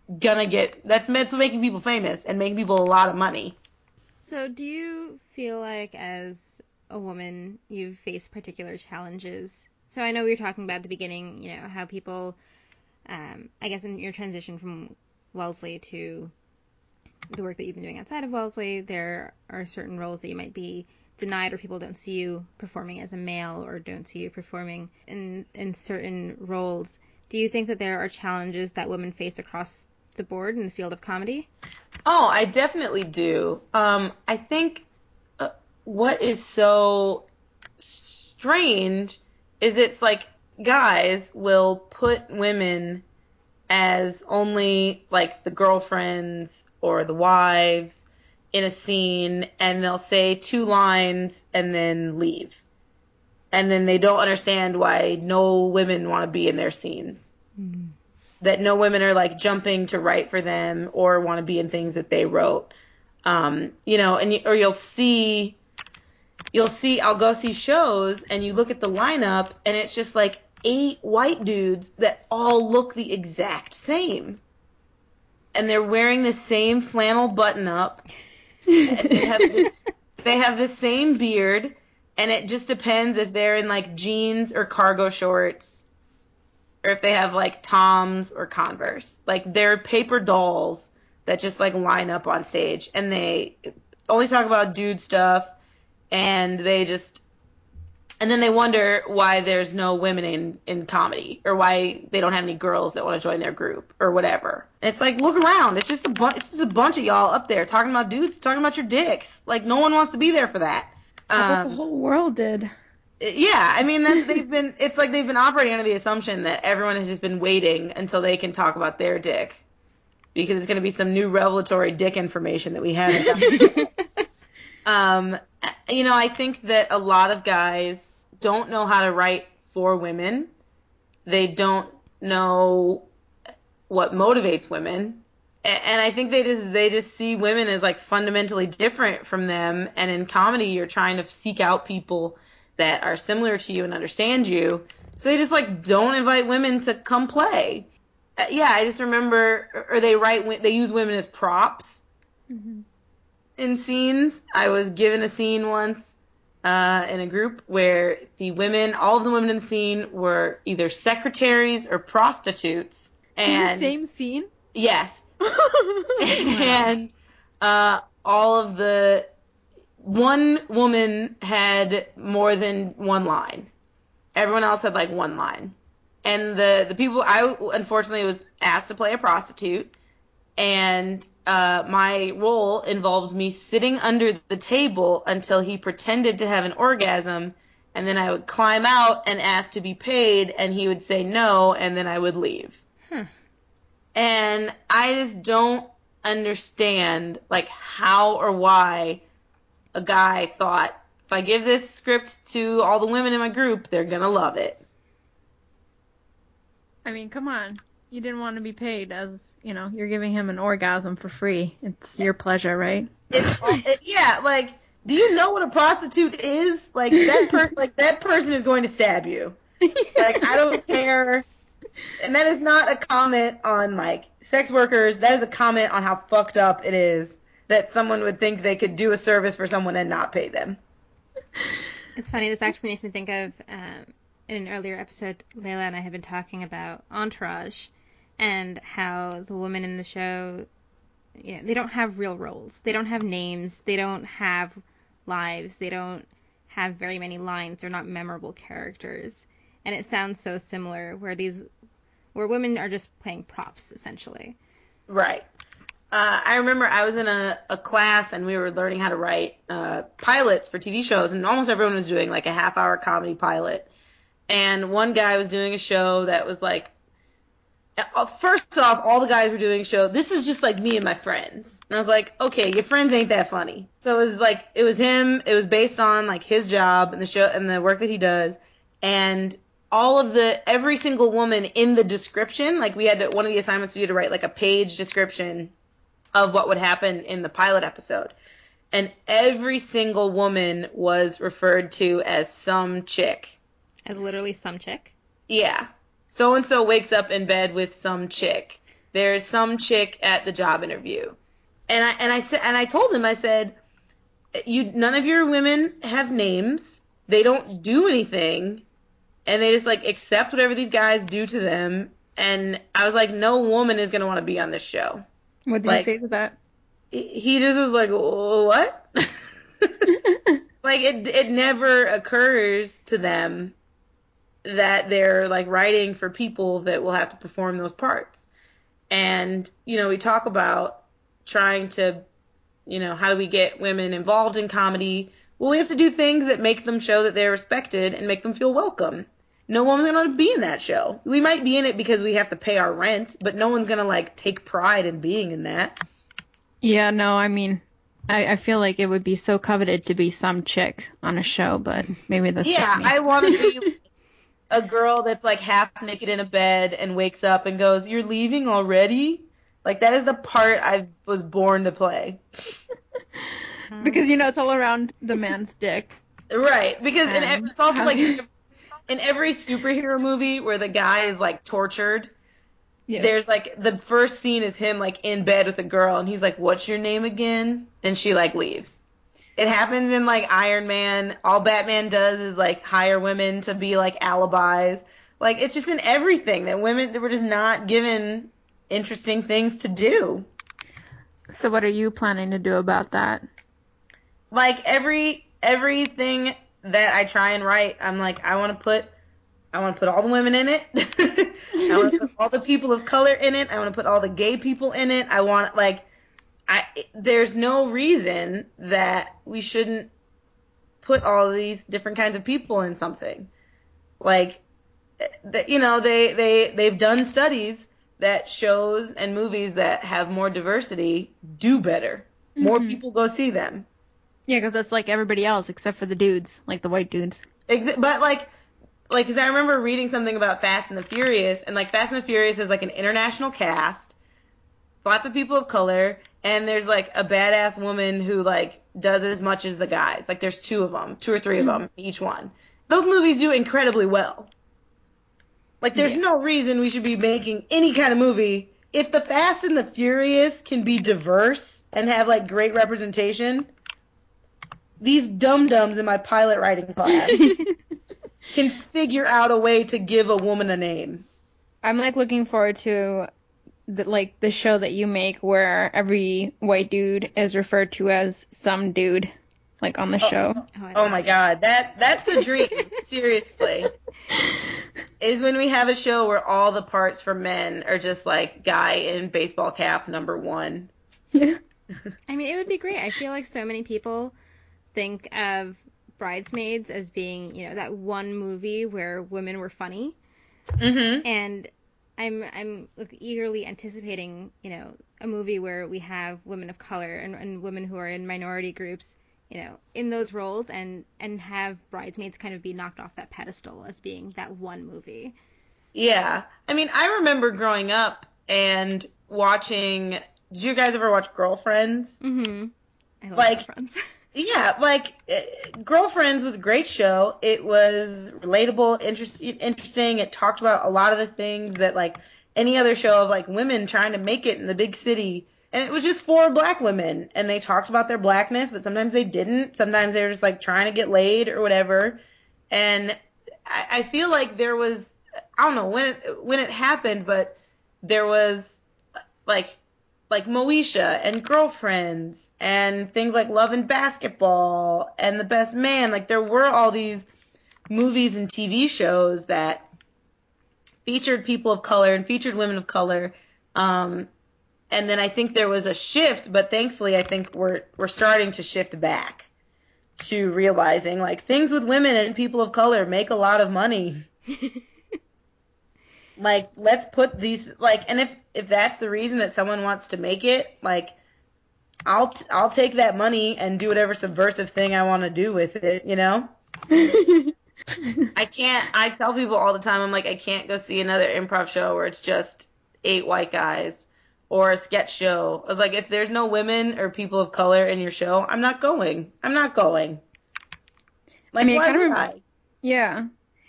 that's making people famous and making people a lot of money. So do you feel like, as a woman, you've faced particular challenges? So I know we were talking about at the beginning, how people, I guess in your transition from Wellesley to the work that you've been doing outside of Wellesley, there are certain roles that you might be denied, or people don't see you performing as a male or don't see you performing in certain roles. Do you think that there are challenges that women face across the board in the field of comedy? Oh, I definitely do. I think what is so strange is it's like guys will put women as only like the girlfriends or the wives in a scene, and they'll say 2 lines and then leave. And then they don't understand why no women want to be in their scenes. Mm-hmm. That no women are like jumping to write for them or want to be in things that they wrote. You know, or you'll see, I'll go see shows and you look at the lineup and it's just like 8 white dudes that all look the exact same. And they're wearing the same flannel button up. And they have the same beard, and it just depends if they're in like jeans or cargo shorts, or if they have like Toms or Converse. Like they're paper dolls that just like line up on stage, and they only talk about dude stuff, and and then they wonder why there's no women in comedy, or why they don't have any girls that want to join their group, or whatever. And it's like, look around. It's just a bunch of y'all up there talking about dudes, talking about your dicks. Like, no one wants to be there for that. I thought the whole world did. Yeah, I mean, it's like they've been operating under the assumption that everyone has just been waiting until they can talk about their dick. Because it's going to be some new revelatory dick information that we haven't done. You know, I think that a lot of guys don't know how to write for women. They don't know what motivates women. And I think they just see women as like fundamentally different from them. And in comedy, you're trying to seek out people that are similar to you and understand you. So they just like don't invite women to come play. Yeah, I just remember, or they use women as props. Mm-hmm. In scenes. I was given a scene once in a group where all of the women in the scene were either secretaries or prostitutes. And in the same scene? Yes. And one woman had more than one line. Everyone else had like one line. And the people, I unfortunately was asked to play a prostitute. And my role involved me sitting under the table until he pretended to have an orgasm, and then I would climb out and ask to be paid, and he would say no, and then I would leave. And I just don't understand, like, how or why a guy thought, if I give this script to all the women in my group, they're gonna love it. I mean, come on. You didn't want to be paid, as, you know, you're giving him an orgasm for free. It's your pleasure, right? Yeah, like, do you know what a prostitute is? Like, that person is going to stab you. Like, I don't care. And that is not a comment on, like, sex workers. That is a comment on how fucked up it is that someone would think they could do a service for someone and not pay them. It's funny. This actually makes me think of, in an earlier episode, Layla and I have been talking about Entourage and how the women in the show, you know, they don't have real roles. They don't have names. They don't have lives. They don't have very many lines. They're not memorable characters. And it sounds so similar, where women are just playing props, essentially. Right. I remember I was in a class and we were learning how to write pilots for TV shows, and almost everyone was doing like a half-hour comedy pilot. And one guy was doing a show that was like, first off, all the guys were doing a show, this is just like me and my friends. And I was like, okay, your friends ain't that funny. So it was him, it was based on like his job and the show and the work that he does. And every single woman in the description, like one of the assignments we had to write like a page description of what would happen in the pilot episode. And every single woman was referred to as some chick. As literally some chick? Yeah. So-and-so wakes up in bed with some chick. There's some chick at the job interview. And I told him, I said, none of your women have names. They don't do anything. And they just, like, accept whatever these guys do to them. And I was like, no woman is going to want to be on this show. What did you say to that? He just was like, what? Like, it never occurs to them that they're, like, writing for people that will have to perform those parts. And, you know, we talk about trying to, you know, how do we get women involved in comedy? Well, we have to do things that make them show that they're respected and make them feel welcome. No one's going to be in that show. We might be in it because we have to pay our rent, but no one's going to, like, take pride in being in that. Yeah, no, I mean, I feel like it would be so coveted to be some chick on a show, but maybe that's just me. I want to be a girl that's, like, half naked in a bed and wakes up and goes, "You're leaving already?" Like, that is the part I was born to play. Because, you know, it's all around the man's dick. Right, because it's also, like, in every superhero movie where the guy is, like, tortured, there's, like, the first scene is him, like, in bed with a girl, and he's like, "What's your name again?" And she, like, leaves. It happens in, like, Iron Man. All Batman does is, like, hire women to be, like, alibis. Like, it's just in everything that women were just not given interesting things to do. So what are you planning to do about that? Like, everything that I try and write, I'm like, I want to put all the women in it. I want to put all the people of color in it. I want to put all the gay people in it. I want, like, there's no reason that we shouldn't put all these different kinds of people in something. Like, you know, they've done studies that shows and movies that have more diversity do better. More people go see them. Yeah, because that's like everybody else except for the dudes, like the white dudes. But, like, because I remember reading something about Fast and the Furious, and, like, Fast and the Furious is, like, an international cast, lots of people of color, and there's, like, a badass woman who, like, does as much as the guys. Like, there's two or three of them, each one. Those movies do incredibly well. Like, there's no reason we should be making any kind of movie. If the Fast and the Furious can be diverse and have, like, great representation, these dum-dums in my pilot writing class can figure out a way to give a woman a name. I'm, like, looking forward to, the show that you make where every white dude is referred to as some dude, like, on the show. Oh my god, that's the dream, seriously. Is when we have a show where all the parts for men are just, like, guy in baseball cap #1. Yeah. I mean, it would be great. I feel like so many people think of Bridesmaids as being, you know, that one movie where women were funny. Mm-hmm. And I'm eagerly anticipating, you know, a movie where we have women of color and women who are in minority groups, you know, in those roles, and have Bridesmaids kind of be knocked off that pedestal as being that one movie. Yeah. I mean, I remember growing up and watching... Did you guys ever watch Girlfriends? Mm-hmm. I love Girlfriends. Yeah, like, Girlfriends was a great show. It was relatable, interesting. It talked about a lot of the things that, like, any other show of, like, women trying to make it in the big city. And it was just for black women. And they talked about their blackness, but sometimes they didn't. Sometimes they were just, like, trying to get laid or whatever. And I feel like there was, I don't know when it happened, but there was, like Moesha and Girlfriends and things like Love and Basketball and The Best Man. Like, there were all these movies and TV shows that featured people of color and featured women of color. And then I think there was a shift, but thankfully I think we're starting to shift back to realizing, like, things with women and people of color make a lot of money. Like, let's put these, like, and if that's the reason that someone wants to make it, like, I'll take that money and do whatever subversive thing I want to do with it, you know? I tell people all the time, I'm like, I can't go see another improv show where it's just 8 white guys or a sketch show. I was like, if there's no women or people of color in your show, I'm not going. Like, I mean, why would I? Yeah.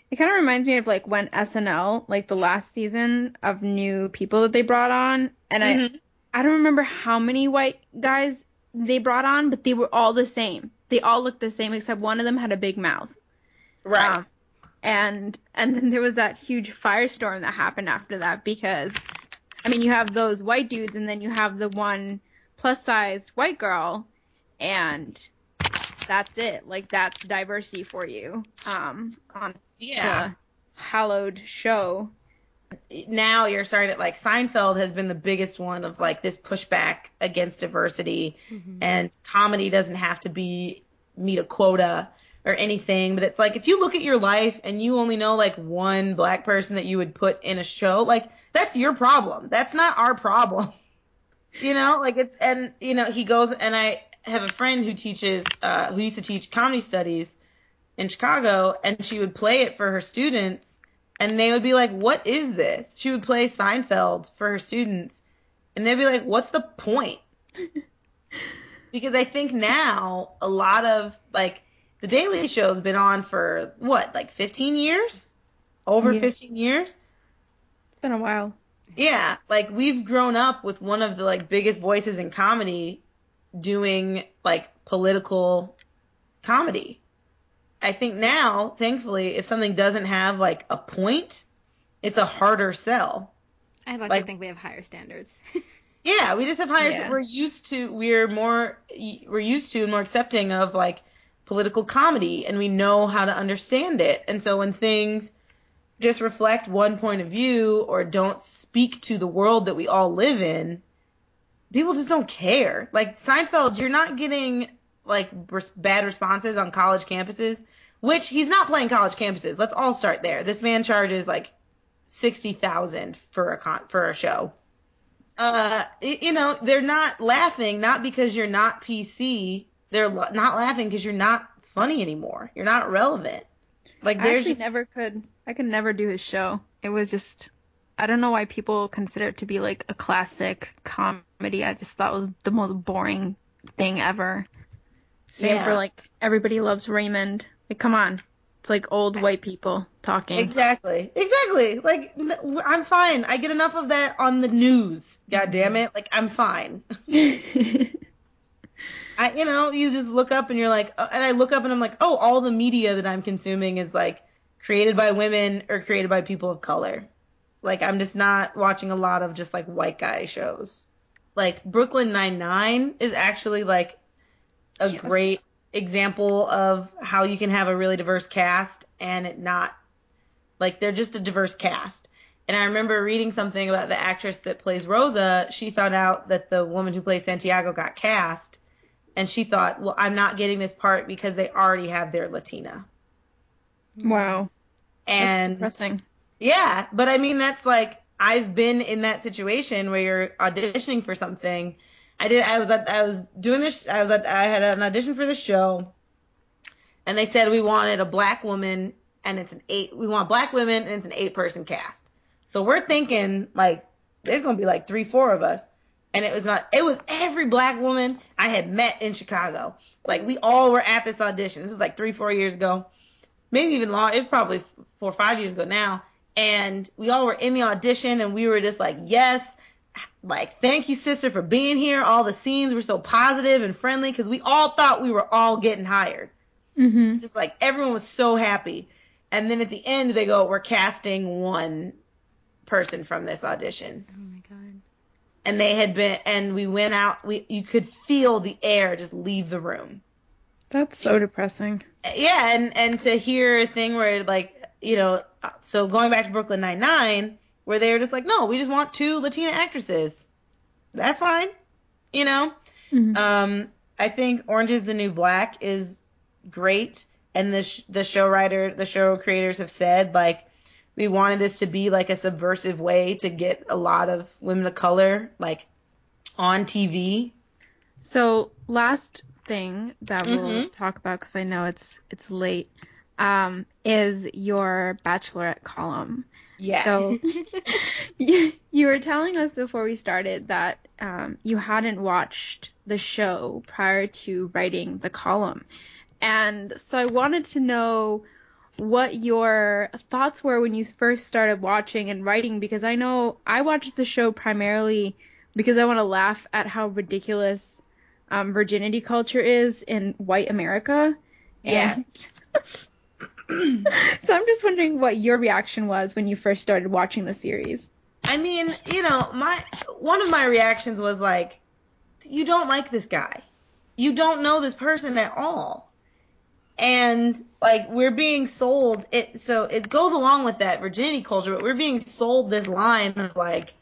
It kind of reminds me of, like, when SNL, like, the last season of new people that they brought on, and I don't remember how many white guys they brought on, but they were all the same. They all looked the same, except one of them had a big mouth. Right. And then there was that huge firestorm that happened after that, because, I mean, you have those white dudes, and then you have the one plus-sized white girl, and that's it. Like, that's diversity for you. On Yeah. the hallowed show. Now you're starting to, like, Seinfeld has been the biggest one of, like, this pushback against diversity, and comedy doesn't have to meet a quota or anything, but it's like, if you look at your life and you only know, like, one black person that you would put in a show, like, that's your problem. That's not our problem. You know, like, it's, and, you know, he goes, and I have a friend who teaches, who used to teach comedy studies in Chicago, and she would play it for her students, and they would be like, what is this? She would play Seinfeld for her students, and they'd be like, what's the point? Because I think now a lot of, like, The Daily Show's been on for, what, like 15 years? Over 15 years? It's been a while. Yeah, like, we've grown up with one of the, like, biggest voices in comedy doing, like, political comedy. I think now, thankfully, if something doesn't have, like, a point, it's a harder sell. I'd like to think we have higher standards. Yeah, we just have higher. Yeah. We're used to and more accepting of, like, political comedy, and we know how to understand it. And so when things just reflect one point of view or don't speak to the world that we all live in, people just don't care. Like, Seinfeld, you're not getting, like, bad responses on college campuses, which he's not playing college campuses. Let's all start there. This man charges, like, $60,000 for a show. You know, they're not laughing, not because you're not PC. They're not laughing because you're not funny anymore. You're not relevant. Like, I could never do his show. It was just, I don't know why people consider it to be, like, a classic comedy. I just thought it was the most boring thing ever. Same for, like, Everybody Loves Raymond. Like, come on. It's like old white people talking. Exactly. Like, I'm fine. I get enough of that on the news. God damn it. Like, I'm fine. You know, you just look up and you're like, and I look up and I'm like, oh, all the media that I'm consuming is, like, created by women or created by people of color. Like, I'm just not watching a lot of just, like, white guy shows. Like, Brooklyn Nine-Nine is actually, like, a great example of how you can have a really diverse cast and it not, like, they're just a diverse cast. And I remember reading something about the actress that plays Rosa. She found out that the woman who plays Santiago got cast, and she thought, well, I'm not getting this part because they already have their Latina. Wow. And that's depressing. Yeah, but I mean, that's, like, I've been in that situation where you're auditioning for something. I had an audition for the show, and they said we wanted a black woman, and we want black women, and it's an 8-person cast. So we're thinking, like, there's going to be, like, 3-4 of us. And it was every black woman I had met in Chicago. Like, we all were at this audition. This was like 3-4 years ago, maybe even longer. It's probably 4 or 5 years ago now. And we all were in the audition, and we were just like, yes, like, thank you, sister, for being here. All the scenes were so positive and friendly because we all thought we were all getting hired. Mm-hmm. Just like, everyone was so happy. And then at the end, they go, we're casting one person from this audition. Oh my God. And they had been, and we went out, you could feel the air just leave the room. That's so depressing. Yeah, and to hear a thing where, like, you know, so going back to Brooklyn Nine-Nine, where they were just like, no, we just want 2 Latina actresses. That's fine. You know? Mm-hmm. I think Orange is the New Black is great. And the show creators have said, like, we wanted this to be, like, a subversive way to get a lot of women of color, like, on TV. So last thing that we'll talk about, because I know it's late, is your Bachelorette column. Yeah. So you were telling us before we started that you hadn't watched the show prior to writing the column. And so I wanted to know what your thoughts were when you first started watching and writing, because I know I watched the show primarily because I want to laugh at how ridiculous virginity culture is in white America. Yes. So I'm just wondering what your reaction was when you first started watching the series. I mean, you know, one of my reactions was like, you don't like this guy. You don't know this person at all. And like we're being sold it, so it goes along with that virginity culture, but we're being sold this line of like,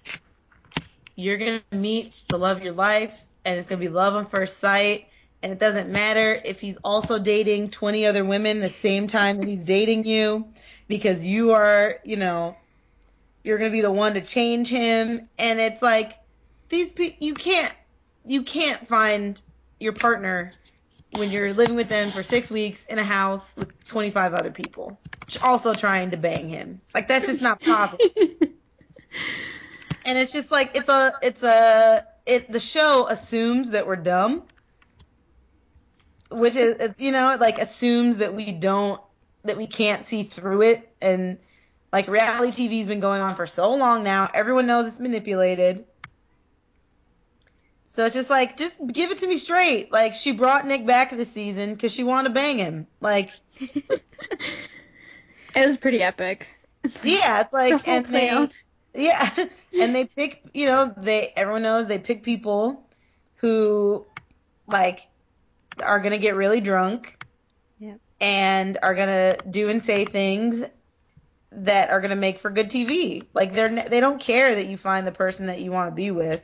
you're gonna meet the love of your life, and it's gonna be love on first sight, and it doesn't matter if he's also dating 20 other women the same time that he's dating you, because you are, you know, you're gonna be the one to change him. And it's like you can't find your partner when you're living with them for 6 weeks in a house with 25 other people also trying to bang him. Like, that's just not possible. And it's just like, the show assumes that we're dumb, which is, you know, it like assumes that we can't see through it. And like, reality TV's been going on for so long now. Everyone knows it's manipulated. So it's just like, just give it to me straight. Like, she brought Nick back this season because she wanted to bang him. Like, it was pretty epic. Yeah, it's like, and they pick, you know, everyone knows they pick people who, like, are gonna get really drunk. Yep. And are gonna do and say things that are gonna make for good TV. Like, they don't care that you find the person that you want to be with.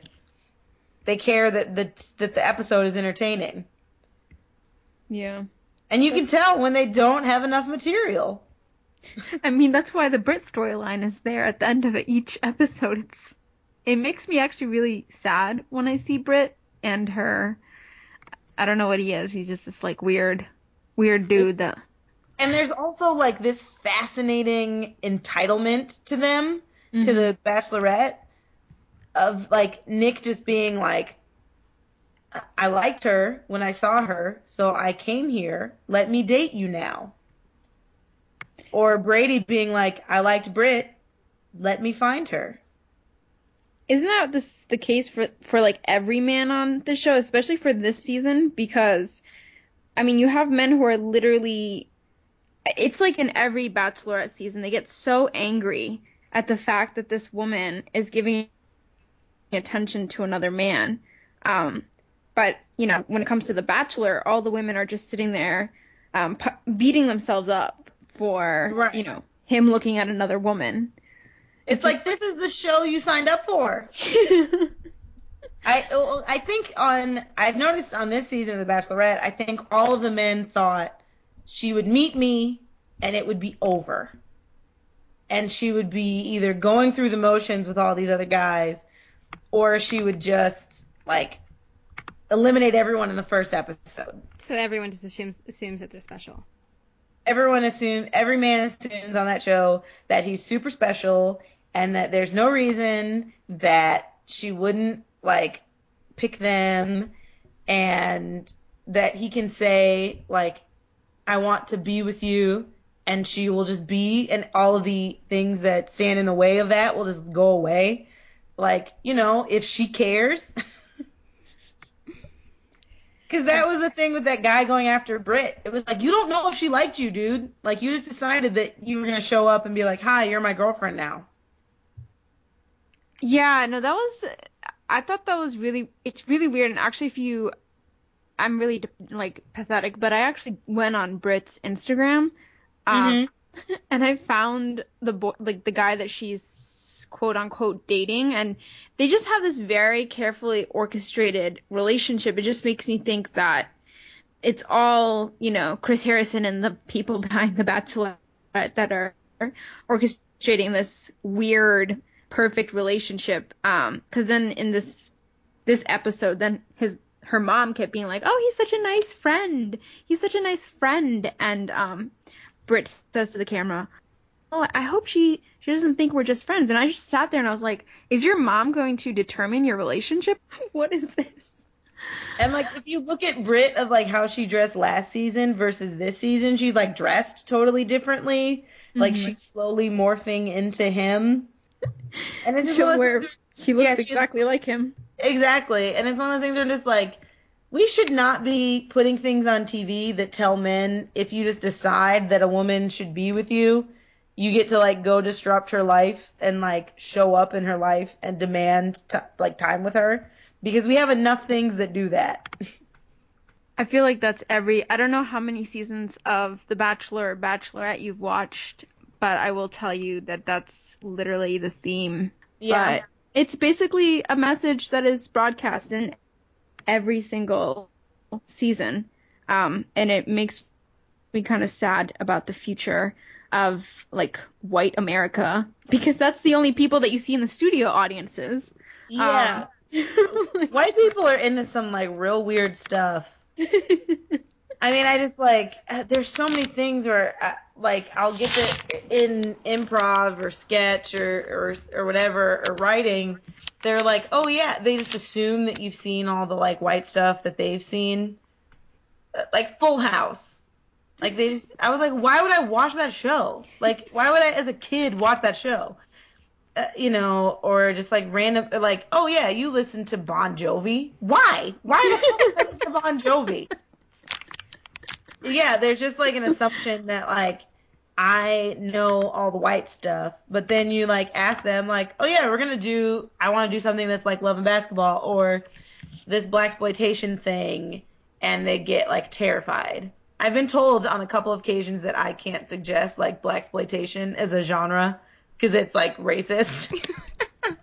They care that the episode is entertaining. Yeah. And you can tell when they don't have enough material. I mean, that's why the Brit storyline is there at the end of each episode. It makes me actually really sad when I see Brit and her. I don't know what he is. He's just this like weird dude that. And there's also like this fascinating entitlement to them, to the Bachelorette, of like Nick just being like, I liked her when I saw her, so I came here. Let me date you now. Or Brady being like, I liked Brit. Let me find her. Isn't that the case for like every man on the show, especially for this season? Because, I mean, you have men who are literally, it's like in every Bachelorette season, they get so angry at the fact that this woman is giving attention to another man. But, you know, when it comes to The Bachelor, all the women are just sitting there beating themselves up for, right, you know, him looking at another woman. It's like, this is the show you signed up for. I think I've noticed on this season of The Bachelorette, I think all of the men thought she would meet me and it would be over. And she would be either going through the motions with all these other guys, or she would just, like, eliminate everyone in the first episode. So everyone just assumes that they're special. Every man assumes on that show that he's super special, and that there's no reason that she wouldn't, like, pick them, and that he can say, like, I want to be with you, and she will just be, and all of the things that stand in the way of that will just go away. Like, you know, if she cares. Because that was the thing with that guy going after Brit. It was like, you don't know if she liked you, dude. Like, you just decided that you were going to show up and be like, hi, you're my girlfriend now. Yeah, no, I thought that was it's really weird. And actually, I'm really, like, pathetic, but I actually went on Brit's Instagram, and I found the guy that she's quote unquote dating, and they just have this very carefully orchestrated relationship. It just makes me think that it's all, you know, Chris Harrison and the people behind The Bachelor that are orchestrating this weird, perfect relationship. Because then in this episode, then her mom kept being like, "Oh, he's such a nice friend. He's such a nice friend." And Britt says to the camera, "Oh, I hope she doesn't think we're just friends." And I just sat there and I was like, is your mom going to determine your relationship? What is this? And, like, if you look at Brit of, like, how she dressed last season versus this season, she's, like, dressed totally differently. Like, she's slowly morphing into him. And it's just she looks exactly like him. Exactly. And it's one of those things where just, like, we should not be putting things on TV that tell men, if you just decide that a woman should be with you, you get to, like, go disrupt her life and, like, show up in her life and demand, like, time with her. Because we have enough things that do that. I feel like that's I don't know how many seasons of The Bachelor or Bachelorette you've watched, but I will tell you that that's literally the theme. Yeah. But it's basically a message that is broadcast in every single season. And it makes me kind of sad about the future of, like, white America, because that's the only people that you see in the studio audiences. Yeah. White people are into some, like, real weird stuff. I mean, I just, like, there's so many things where, like, I'll get in improv or sketch or whatever, or writing, they're like, oh, yeah, they just assume that you've seen all the, like, white stuff that they've seen. Like, Full House. Like, I was like, why would I watch that show? Like, why would I, as a kid, watch that show? Or just, like, random, like, oh, yeah, you listen to Bon Jovi. Why? Why the fuck do I listen to Bon Jovi? Yeah, there's just, like, an assumption that, like, I know all the white stuff, but then you, like, ask them, like, oh, yeah, I want to do something that's like Love and Basketball or this blaxploitation thing, and they get, like, terrified. I've been told on a couple of occasions that I can't suggest, like, blaxploitation as a genre because it's, like, racist.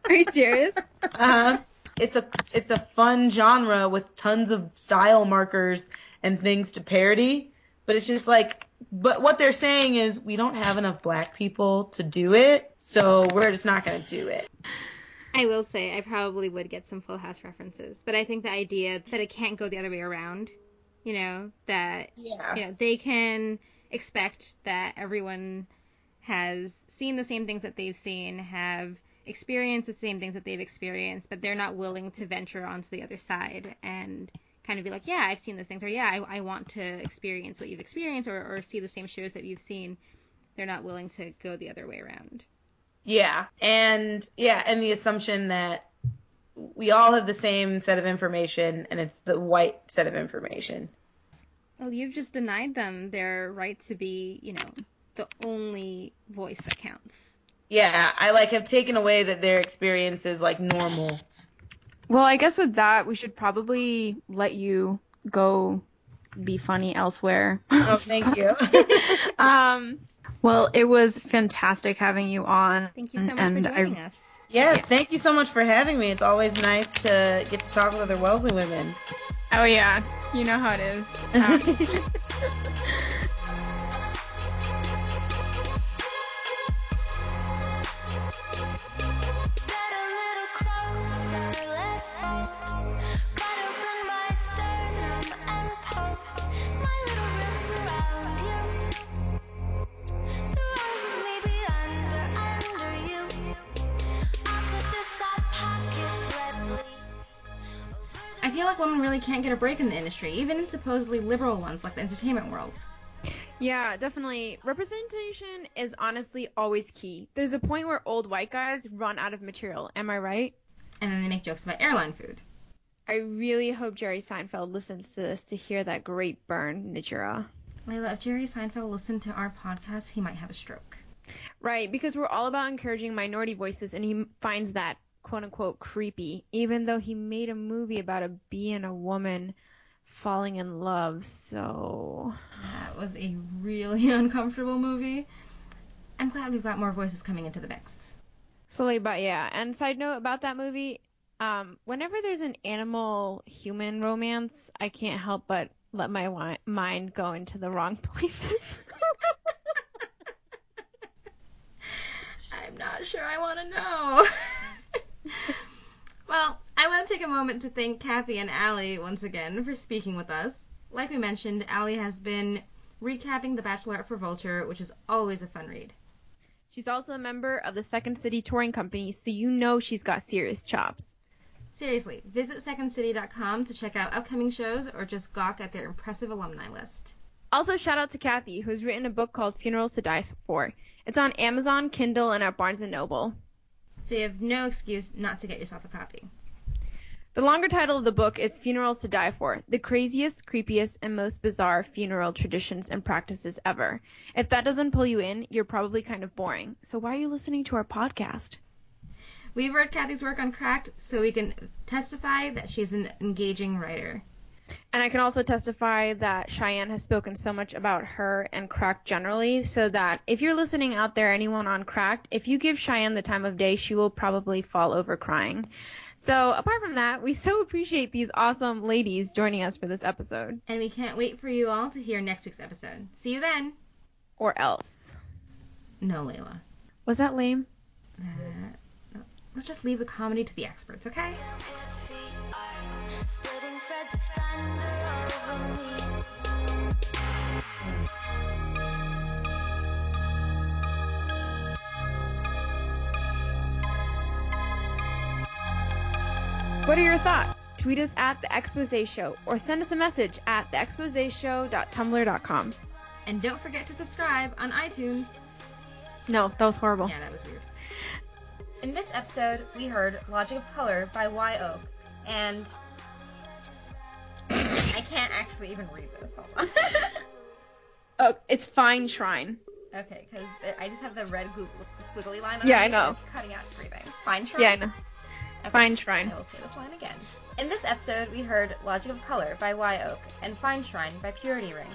Are you serious? It's a fun genre with tons of style markers and things to parody, but it's just like, but what they're saying is we don't have enough black people to do it, so we're just not going to do it. I will say I probably would get some Full House references, but I think the idea that it can't go the other way around, that they can expect that everyone has seen the same things that they've seen, have experienced the same things that they've experienced, but they're not willing to venture onto the other side and kind of be like, yeah, I've seen those things, or yeah, I want to experience what you've experienced, or see the same shows that you've seen. They're not willing to go the other way around. Yeah, and the assumption that we all have the same set of information, and it's the white set of information. Well, you've just denied them their right to be, the only voice that counts. Yeah, I, like, have taken away that their experience is, like, normal. Well, I guess with that, we should probably let you go be funny elsewhere. Oh, thank you. Well, it was fantastic having you on. Thank you so much for joining us. Yes, thank you so much for having me. It's always nice to get to talk with other Wellesley women. Oh, yeah. You know how it is. I feel like women really can't get a break in the industry, even in supposedly liberal ones like the entertainment world. Yeah, definitely. Representation is honestly always key. There's a point where old white guys run out of material, am I right? And then they make jokes about airline food. I really hope Jerry Seinfeld listens to this to hear that great burn, Najira. Layla, if Jerry Seinfeld listened to our podcast, he might have a stroke. Right, because we're all about encouraging minority voices, and he finds that quote-unquote creepy, even though he made a movie about a bee and a woman falling in love, so... That was a really uncomfortable movie. I'm glad we've got more voices coming into the mix. Slowly, but yeah. And side note about that movie, whenever there's an animal-human romance, I can't help but let my mind go into the wrong places. I'm not sure I want to know. Well, I want to take a moment to thank Kathy and Allie once again for speaking with us. Like we mentioned, Allie has been recapping The Bachelorette for Vulture, which is always a fun read. She's also a member of the Second City Touring Company, so you know she's got serious chops. Seriously, visit secondcity.com to check out upcoming shows or just gawk at their impressive alumni list. Also, shout out to Kathy, who's written a book called Funerals to Die For. It's on Amazon, Kindle, and at Barnes & Noble. So you have no excuse not to get yourself a copy. The longer title of the book is Funerals to Die For, the craziest, creepiest, and most bizarre funeral traditions and practices ever. If that doesn't pull you in, you're probably kind of boring. So why are you listening to our podcast? We've read Kathy's work on Cracked, so we can testify that she's an engaging writer. And I can also testify that Cheyenne has spoken so much about her and Cracked generally, so that if you're listening out there, anyone on Cracked, if you give Cheyenne the time of day, she will probably fall over crying. So apart from that, we so appreciate these awesome ladies joining us for this episode. And we can't wait for you all to hear next week's episode. See you then. Or else. No, Layla. Was that lame? No. Let's just leave the comedy to the experts, okay? What are your thoughts? Tweet us at The Expose Show or send us a message at theexposeshow.tumblr.com. And don't forget to subscribe on iTunes. No, that was horrible. Yeah, that was weird. In this episode, we heard Logic of Color by Y Oak, and I can't actually even read this. Hold on. Oh, it's Fine Shrine. Okay, because I just have the red squiggly line on Yeah, it. I know. It's cutting out everything. Fine Shrine? Yeah, I know. Okay, Fine Shrine. I will say this line again. In this episode, we heard Logic of Color by Y Oak and Fine Shrine by Purity Ring.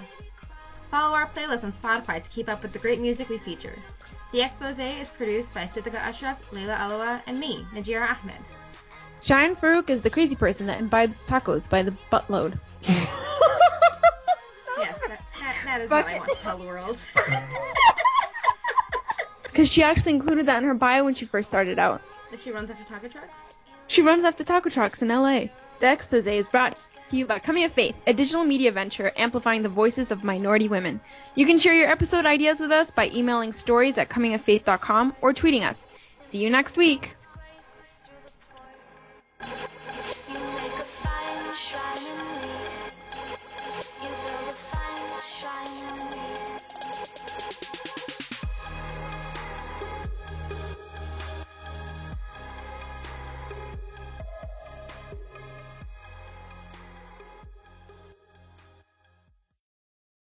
Follow our playlist on Spotify to keep up with the great music we feature. The Expose is produced by Sithika Ashraf, Layla Alawa, and me, Najira Ahmed. Cheyenne Farouk is the crazy person that imbibes tacos by the buttload. Yes, that is what I want to tell the world. Because she actually included that in her bio when she first started out. That she runs after taco trucks? She runs after taco trucks in LA. The Expose is brought to you by Coming of Faith, a digital media venture amplifying the voices of minority women. You can share your episode ideas with us by emailing stories@comingoffaith.com or tweeting us. See you next week.